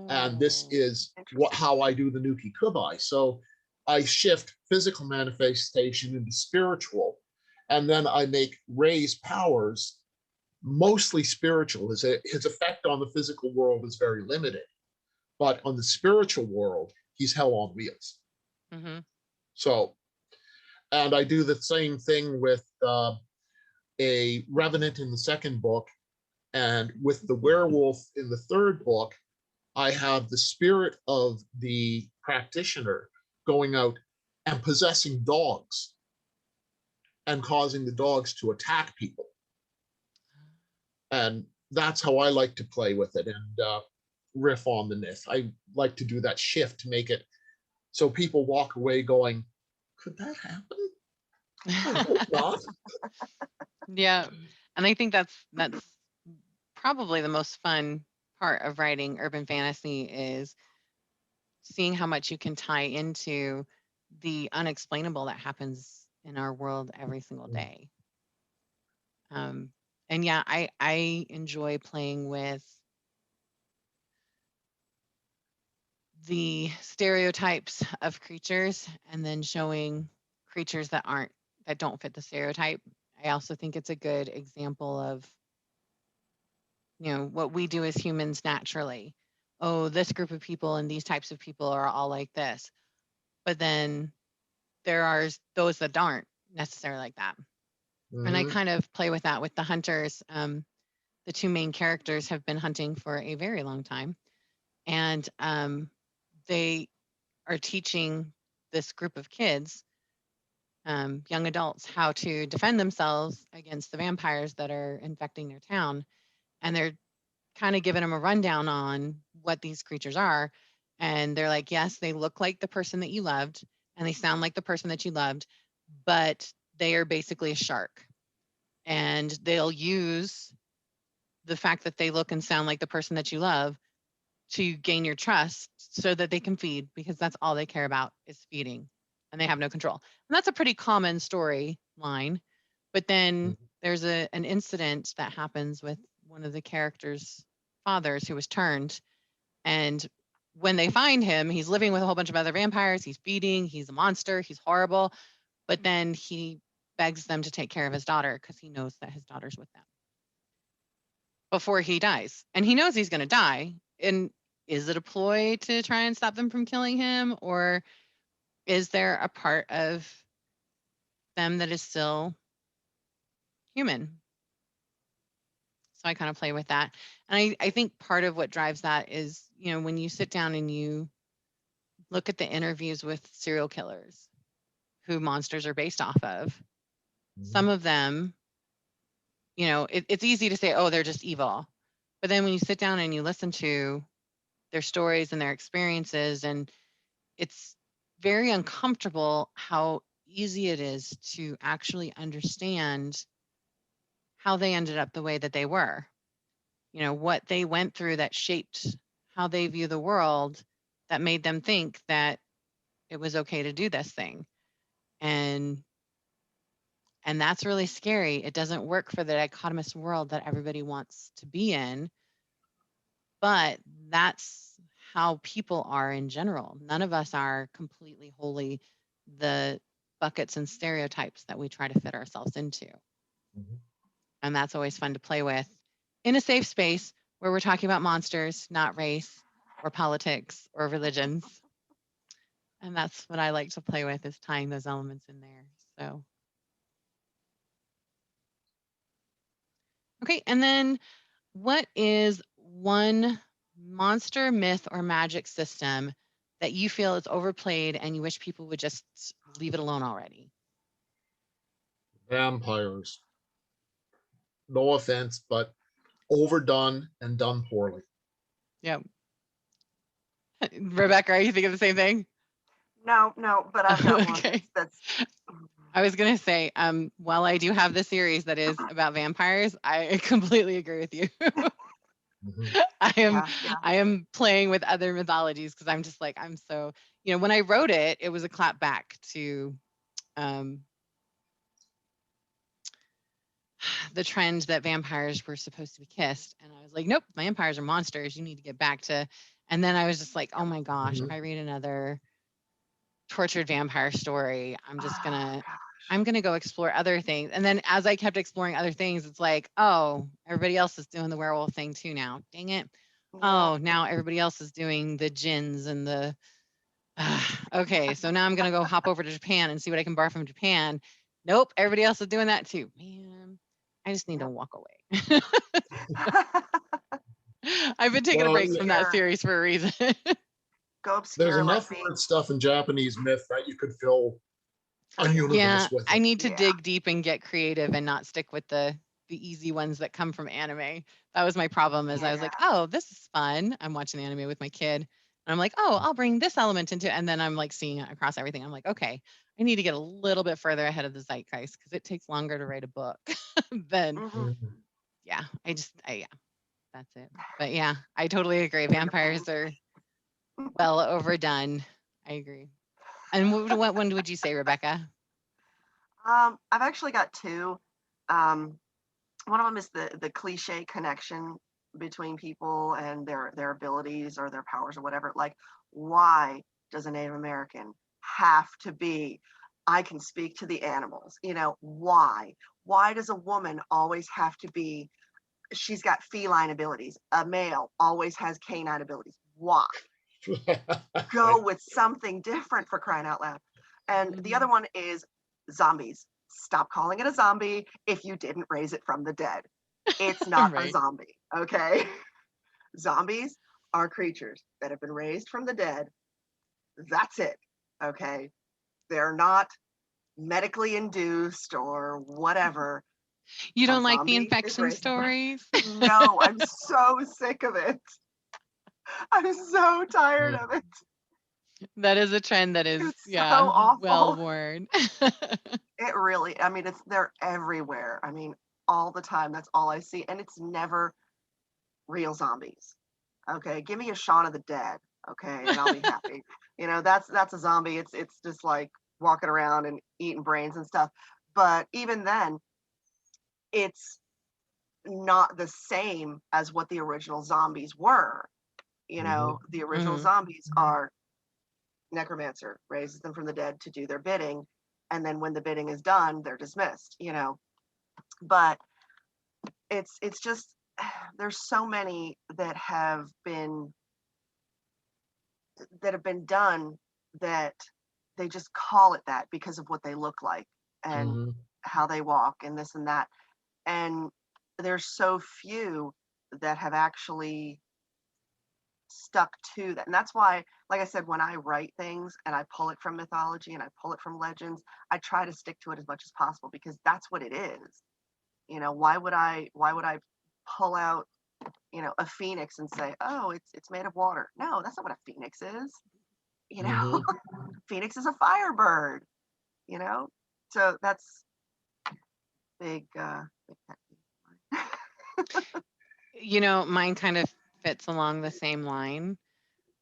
And this Oh. is how I do the Nuki Kubai. So I shift physical manifestation into spiritual, and then I make Ray's powers mostly spiritual. His effect on the physical world is very limited, but on the spiritual world, he's hell on wheels. Mm-hmm. So, and I do the same thing with a revenant in the second book, and with the werewolf in the third book, I have the spirit of the practitioner going out and possessing dogs and causing the dogs to attack people. And that's how I like to play with it and riff on the myth. I like to do that shift to make it so people walk away going, could that happen? I hope not. Yeah. And I think that's probably the most fun part of writing urban fantasy is seeing how much you can tie into the unexplainable that happens in our world every single day. And yeah, I enjoy playing with the stereotypes of creatures and then showing creatures that don't fit the stereotype. I also think it's a good example of, what we do as humans naturally. Oh, this group of people and these types of people are all like this. But then there are those that aren't necessarily like that. And I kind of play with that with the hunters. The two main characters have been hunting for a very long time. And they are teaching this group of kids, young adults, how to defend themselves against the vampires that are infecting their town. And they're kind of giving them a rundown on what these creatures are. And they're like, yes, they look like the person that you loved and they sound like the person that you loved, but they are basically a shark. And they'll use the fact that they look and sound like the person that you love to gain your trust so that they can feed, because that's all they care about is feeding and they have no control. And that's a pretty common storyline. But then there's an incident that happens with one of the characters' fathers who was turned. And when they find him, he's living with a whole bunch of other vampires. He's feeding, he's a monster, he's horrible. But then he begs them to take care of his daughter because he knows that his daughter's with them before he dies. And he knows he's going to die. And is it a ploy to try and stop them from killing him? Or is there a part of them that is still human? So I kind of play with that. And I think part of what drives that is, when you sit down and you look at the interviews with serial killers who monsters are based off of, some of them, it's easy to say, oh, they're just evil. But then when you sit down and you listen to their stories and their experiences, and it's very uncomfortable how easy it is to actually understand how they ended up the way that they were. What they went through that shaped how they view the world, that made them think that it was okay to do this thing. And that's really scary. It doesn't work for the dichotomous world that everybody wants to be in. But that's how people are in general. None of us are completely wholly the buckets and stereotypes that we try to fit ourselves into. And that's always fun to play with in a safe space where we're talking about monsters, not race or politics or religions. And that's what I like to play with, is tying those elements in there. So. Okay, and then what is one monster, myth, or magic system that you feel is overplayed and you wish people would just leave it alone already? Vampires. No offense, but overdone and done poorly. Yep. Rebecca, are you thinking the same thing? No, but I've got one. Okay. That's I was going to say, while I do have the series that is about vampires, I completely agree with you. I am playing with other mythologies because I'm just like, I'm so, when I wrote it, it was a clap back to the trend that vampires were supposed to be kissed. And I was like, nope, vampires are monsters. You need to get back to, and then I was just like, oh my gosh, if I read another tortured vampire story, I'm going to go explore other things. And then as I kept exploring other things, it's like, oh, everybody else is doing the werewolf thing too now. Dang it. Oh, now everybody else is doing the gins and the, okay, so now I'm going to go hop over to Japan and see what I can borrow from Japan. Nope, everybody else is doing that too. Man, I just need to walk away. I've been taking a break from that series for a reason. Go There's obscure and let enough me. weird stuff in Japanese myth that you could fill a universe Yeah, with I it. need to Yeah. dig deep and get creative and not stick with the easy ones that come from anime. That was my problem is I was Yeah. like, "Oh, this is fun." I'm watching anime with my kid. And I'm like, "Oh, I'll bring this element into," and then I'm like seeing it across everything. I'm like, "Okay, I need to get a little bit further ahead of the zeitgeist because it takes longer to write a book than Hmm. yeah, yeah, that's it. But yeah, I totally agree. Vampires are well overdone. I agree. And what one would you say, Rebecca? I've actually got two. Um, one of them is the cliche connection between people and their abilities or their powers or whatever. Like, why does a Native American have to be? I can speak to the animals. You know, why? Why does a woman always have to be? She's got feline abilities. A male always has canine abilities. Why? Go with something different for crying out loud. And the other Mhm. one is zombies. Stop calling it a zombie if you didn't raise it from the dead. It's not a Right. zombie, okay? Zombies are creatures that have been raised from the dead. That's it, okay? They're not medically induced or whatever. You A don't like the zombie is infection raised. stories? No, I'm so sick of it. I'm so tired of it. That is a trend that is, It's so yeah, well awful. worn. It really, I mean, they're everywhere. I mean, all the time. That's all I see. And it's never real zombies. Okay. Give me a Shaun of the Dead. Okay. And I'll be happy. You know, that's a zombie. It's just like walking around and eating brains and stuff. But even then, it's not the same as what the original zombies were. You know, Mhm. the original Mhm. zombies are necromancer, raises them from the dead to do their bidding. And then when the bidding is done, they're dismissed, you know. But it's just there's so many that have been done that they just call it that because of what they look like and Mhm. how they walk and this and that. And there's so few that have actually stuck to that. And that's why, like I said, when I write things and I pull it from mythology and I pull it from legends, I try to stick to it as much as possible because that's what it is. You know, why would I pull out, you know, a phoenix and say, oh, it's made of water? No, that's not what a phoenix is. You know, Mhm. phoenix is a firebird, you know? So that's big pet peeve. You know, mine kind of fits along the same line.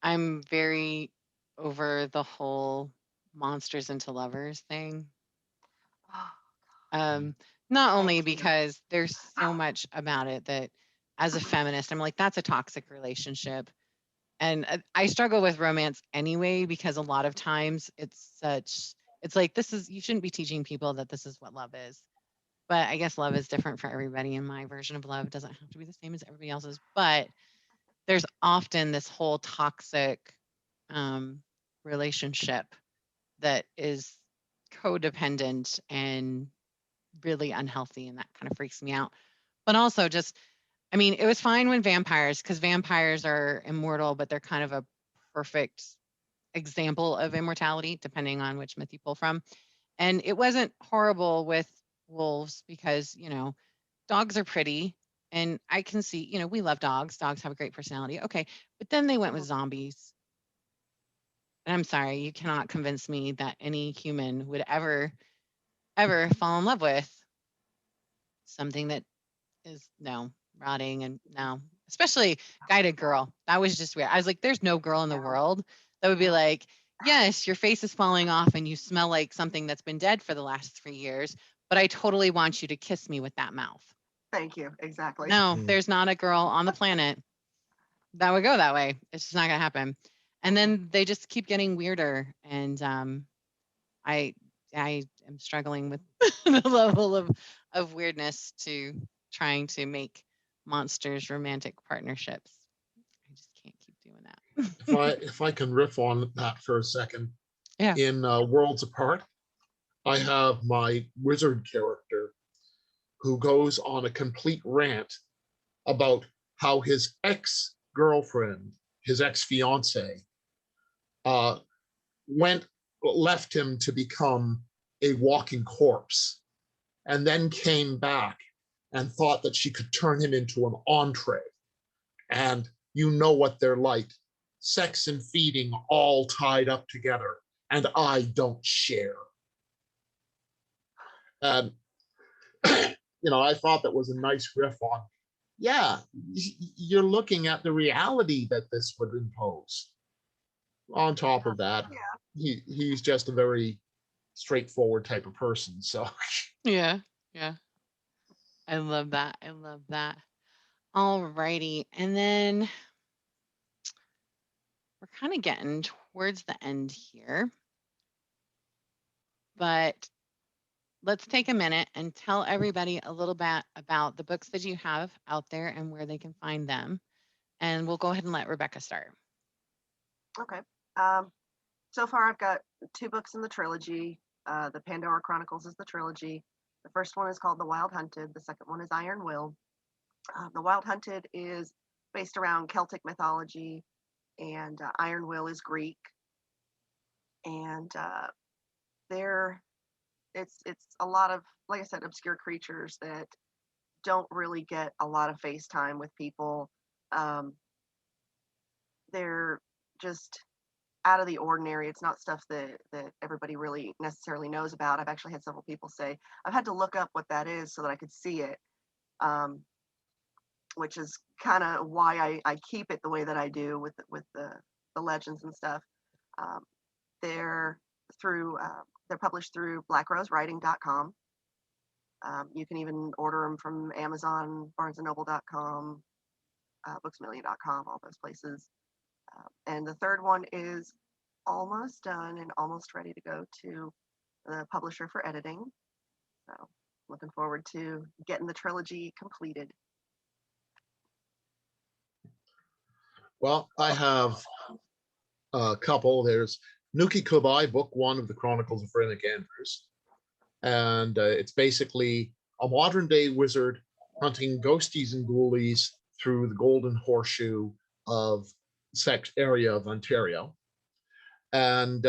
I'm very over the whole monsters into lovers thing. Oh, Um, Not thank only you. because there's so much about it that as a feminist, I'm like, that's a toxic relationship. And I struggle with romance anyway because a lot of times it's like this is you shouldn't be teaching people that this is what love is. But I guess love is different for everybody and my version of love doesn't have to be the same as everybody else's. But there's often this whole toxic um, relationship that is codependent and really unhealthy and that kind of freaks me out. But also just I mean, it was fine when because vampires are immortal, but they're kind of a perfect example of immortality, depending on which myth you pull from. And it wasn't horrible with wolves because, you know, dogs are pretty. And I can see, you know, we love dogs. Dogs have a great personality. Okay. But then they went with Mhm. zombies. And I'm sorry, you cannot convince me that any human would ever fall in love with something that is no rotting and no, especially guided girl. That was just weird. I was like, there's no girl in the Yeah, world that would be yeah. like, yes, your face is falling off and you smell like something that's been dead for the last 3 years, but I totally want you to kiss me with that mouth. Thank you. Exactly. No, Mhm. there's not a girl on the planet that would go that way. It's just not gonna happen. And Mhm. then they just keep getting weirder. And I I am struggling with the level of weirdness to trying to make monsters romantic partnerships. I just can't keep doing If I that. if I can riff on that for a second, Yeah. in Worlds Apart, I have my wizard character who goes on a complete rant about how his ex girlfriend, his ex fiance, uh, left him to become a walking corpse, and then came back and thought that she could turn him into an entree. And you know what they're like, sex and feeding all tied up together, and I don't share. And I thought that was a nice riff on, yeah, you're looking at the reality that this would impose. On top of that, Yeah. he's just a very straightforward type of person. So Yeah. Yeah. I love that. I love that. All righty. And then we're kind of getting towards the end here, but let's take a minute and tell everybody a little bit about the books that you have out there and where they can find them. And we'll go ahead and let Rebecca start. Okay. So far, I've got 2 books in the trilogy. The Pandora Chronicles is the trilogy. The first one is called The Wild Hunted. The second one is Iron Will. The Wild Hunted is based around Celtic mythology, and Iron Will is Greek. And it's a lot of, like I said, obscure creatures that don't really get a lot of face time with people. They're just out of the ordinary. It's not stuff that everybody really necessarily knows about. I've actually had several people say, I've had to look up what that is so that I could see it, which is kind of why I keep it the way that I do with the legends and stuff. They're they're published through blackrosewriting.com. You can even order them from Amazon, barnesandnoble.com, booksmillion.com, all those places. And the third one is almost done and almost ready to go to the publisher for editing. So looking forward to getting the trilogy completed. well, I have a couple. There's Nuki Kubai, book 1 of the Chronicles of Rennick Andrews. And it's basically a modern day wizard hunting ghosties and ghoulies through the golden horseshoe of area of Ontario. And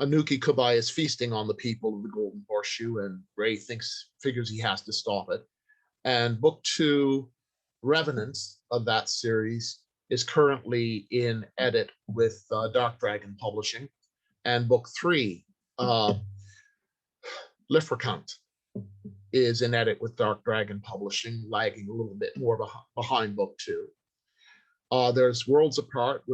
Anuki Kubai is feasting on the people of the golden horseshoe, and Ray figures he has to stop it. And book 2, Revenants of that series, is currently in edit with Dark Dragon Publishing. And book 3, Lifracant, is in edit with Dark Dragon Publishing, lagging a little bit more behind book 2. There's Worlds Apart,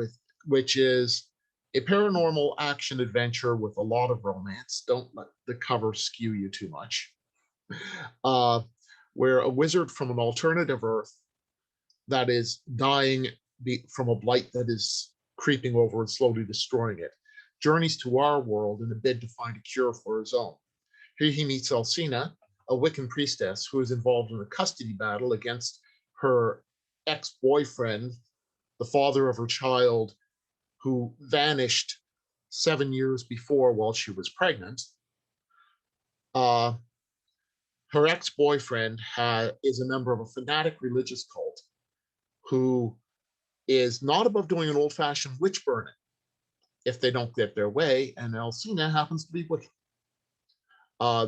which is a paranormal action adventure with a lot of romance. Don't let the cover skew you too much. Where a wizard from an alternative Earth that is dying from a blight that is creeping over and slowly destroying it journeys to our world in a bid to find a cure for his own. Here he meets Alcina, a Wiccan priestess who is involved in a custody battle against her ex-boyfriend, the father of her child, who vanished 7 years before while she was pregnant. Her ex-boyfriend is a member of a fanatic religious cult who is not above doing an old-fashioned witch burning if they don't get their way, and Alcina happens to be Wiccan.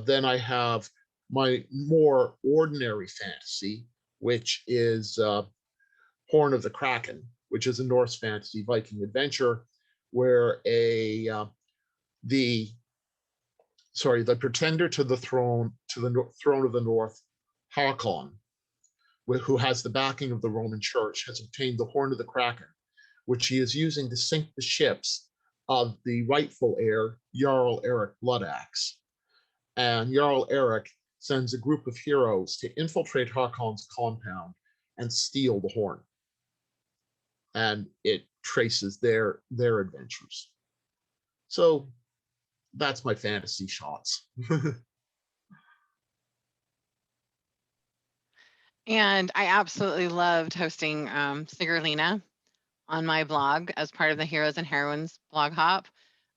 Then I have my more ordinary fantasy, which is Horn of the Kraken, which is a Norse fantasy Viking adventure where the pretender to the throne of the North, Hakon, who has the backing of the Roman Church, has obtained the Horn of the Kraken, which he is using to sink the ships of the rightful heir, Jarl Eric Bloodaxe. And Jarl Eric sends a group of heroes to infiltrate Hakon's compound and steal the horn. And it traces their adventures. So that's my fantasy shots. And I absolutely loved hosting Sigerlina on my blog as part of the Heroes and Heroines blog hop.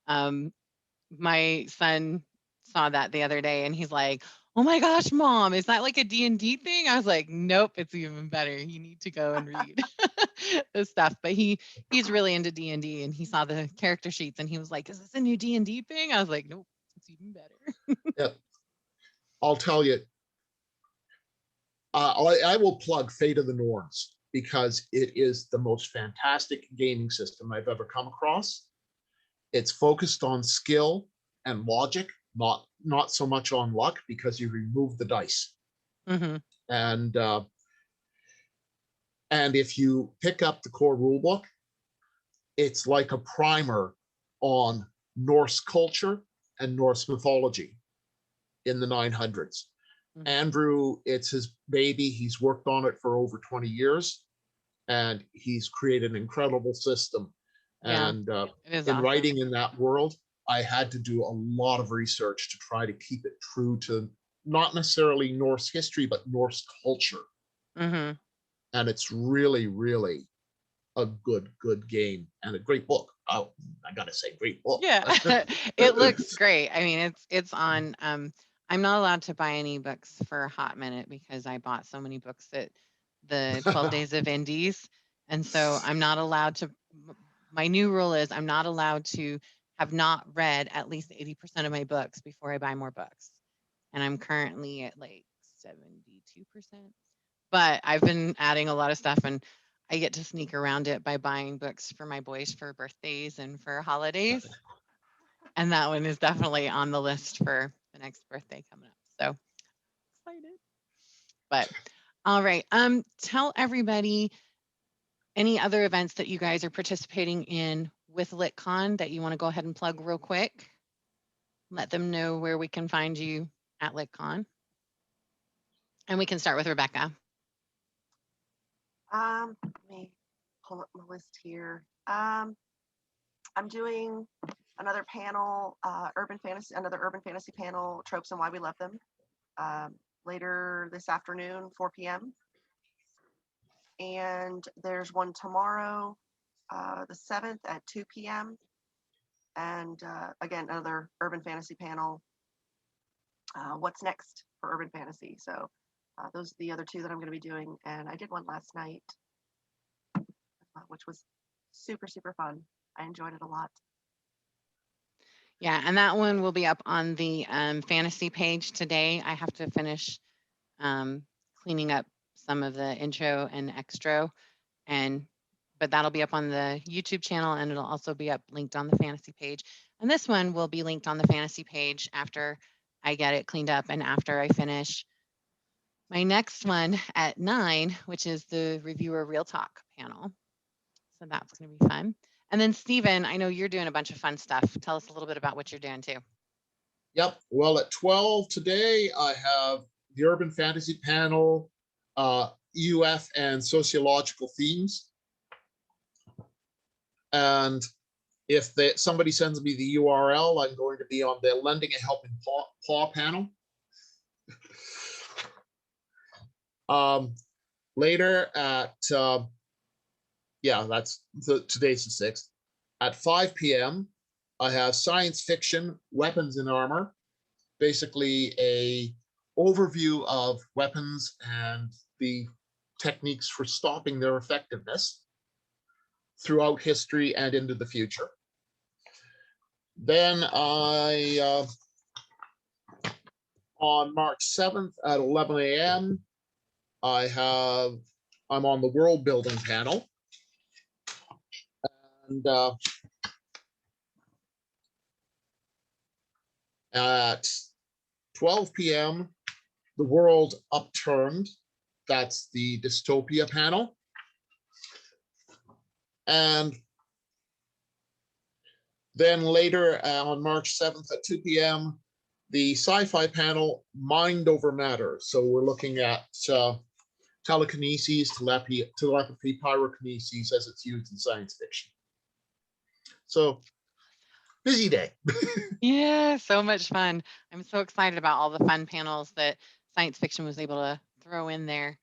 My son saw that the other day and he's like, oh my gosh, Mom, is that like a D&D thing? I was like, nope, it's even better. You need to go and read this stuff. But he's really into D&D, and he saw the character sheets and he was like, is this a new D&D thing? I was like, nope, it's even better. Yeah, I'll tell you, I will plug Fate of the Norns because it is the most fantastic gaming system I've ever come across. It's focused on skill and logic, not so much on luck, because you remove the dice. Mm-hmm. And if you pick up the core rulebook, it's like a primer on Norse culture and Norse mythology in the 900s. Mm-hmm. Andrew, it's his baby. He's worked on it for over 20 years, and he's created an incredible system. Yeah, And it is in awesome. writing in that world, I had to do a lot of research to try to keep it true to not necessarily Norse history, but Norse culture. Mm-hmm. And it's really, really a good game and a great book. Oh, I gotta say, great book. Yeah, it looks great. I mean, it's on. I'm not allowed to buy any books for a hot minute because I bought so many books at the 12 Days of Indies, and so I'm not allowed to. My new rule is I'm not allowed to have not read at least 80% of my books before I buy more books, and I'm currently at like 72%. But I've been adding a lot of stuff, and I get to sneak around it by buying books for my boys for birthdays and for holidays. And that one is definitely on the list for the next birthday coming up. So excited. But all right. Tell everybody any other events that you guys are participating in with LitCon that you want to go ahead and plug real quick. Let them know where we can find you at LitCon. And we can start with Rebecca. Let me pull up my list here. I'm doing another panel, another urban fantasy panel, Tropes and Why We Love Them, later this afternoon, 4 p.m. And there's one tomorrow, the 7th at 2 p.m. And again, another urban fantasy panel. What's next for urban fantasy? So those are the other two that I'm going to be doing. And I did one last night, which was super, super fun. I enjoyed it a lot. Yeah, and that one will be up on the fantasy page today. I have to finish cleaning up some of the intro and extra, but that'll be up on the YouTube channel, and it'll also be up linked on the fantasy page. And this one will be linked on the fantasy page after I get it cleaned up and after I finish my next one at 9, which is the reviewer real talk panel. So that's going to be fun. And then Stephen, I know you're doing a bunch of fun stuff. Tell us a little bit about what you're doing too. Yep. Well, at 12 today, I have the Urban Fantasy panel, UF and sociological themes. And if somebody sends me the URL, I'm going to be on the Lending a Helping Paw panel. Later at, today's the 6th. At 5 p.m., I have science fiction, weapons and armor, basically a overview of weapons and the techniques for stopping their effectiveness throughout history and into the future. Then on March 7th at 11 a.m., I'm on the world building panel. And at 12 p.m., The World Upturned. That's the dystopia panel. And then later on March 7th at 2 p.m., the sci-fi panel, Mind Over Matter. So we're looking at telekinesis, telepathy, pyrokinesis as it's used in science fiction. So busy day. Yeah, so much fun. I'm so excited about all the fun panels that science fiction was able to throw in there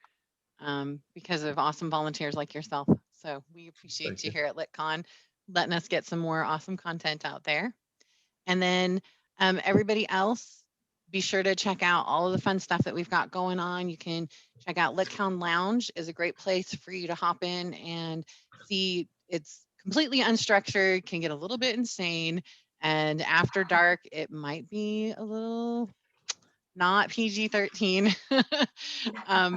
because of awesome volunteers like yourself. So we appreciate you here at LitCon, letting us get some more awesome content out there. And then everybody else, be sure to check out all of the fun stuff that we've got going on. You can check out Littown Lounge is a great place for you to hop in and see. It's completely unstructured, can get a little bit insane. And after dark, it might be a little not PG-13,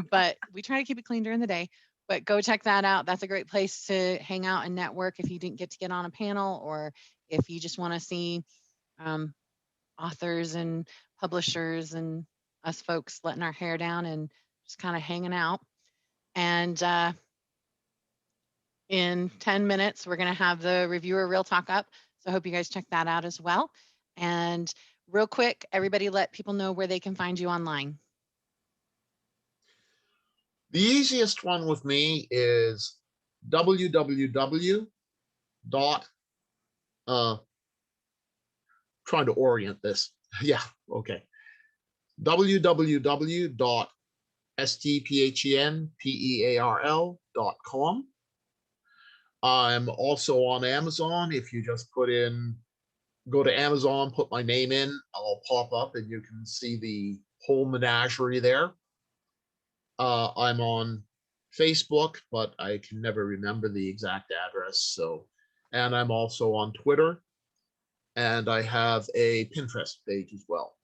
but we try to keep it clean during the day. But go check that out. That's a great place to hang out and network if you didn't get to get on a panel, or if you just want to see authors and publishers and us folks letting our hair down and just kind of hanging out. And in 10 minutes, we're going to have the reviewer real talk up. So I hope you guys check that out as well. And real quick, everybody let people know where they can find you online. The easiest one with me is www. Trying to orient this. Yeah, okay. www.stphenperl.com. I'm also on Amazon. If you just go to Amazon, put my name in, I'll pop up and you can see the whole menagerie there. I'm on Facebook, but I can never remember the exact address. So, and I'm also on Twitter, and I have a Pinterest page as well.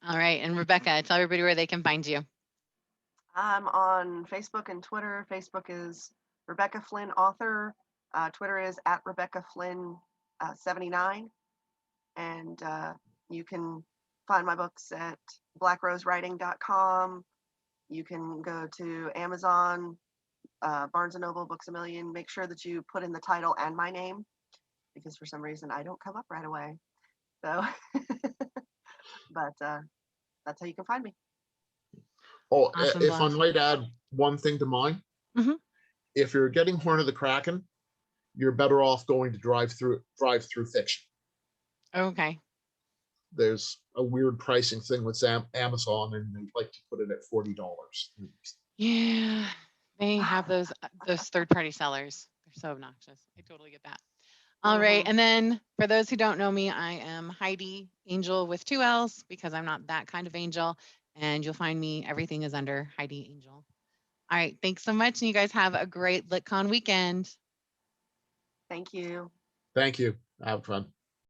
All right. And Rebecca, tell everybody where they can find you. I'm on Facebook and Twitter. Facebook is Rebecca Flynn Author. Twitter is at Rebecca Flynn 79. And you can find my books at blackrosewriting.com. You can go to Amazon, Barnes & Noble, Books A Million. Make sure that you put in the title and my name, because for some reason I don't come up right away. So, but that's how you can find me. Oh, Awesome, if I boss. might add one thing to mine, if you're getting Horn of the Kraken, you're better off going to drive through fiction. Okay. There's a weird pricing thing with Amazon, and they like to put it at $40. Yeah, they have those third-party sellers. They're so obnoxious. I totally get that. All right. And then for those who don't know me, I am Heidi Angell with 2 L's, because I'm not that kind of angel. And you'll find me, everything is under Heidi Angell. All right. Thanks so much. And you guys have a great LitCon weekend. Thank you. Thank you. Have fun.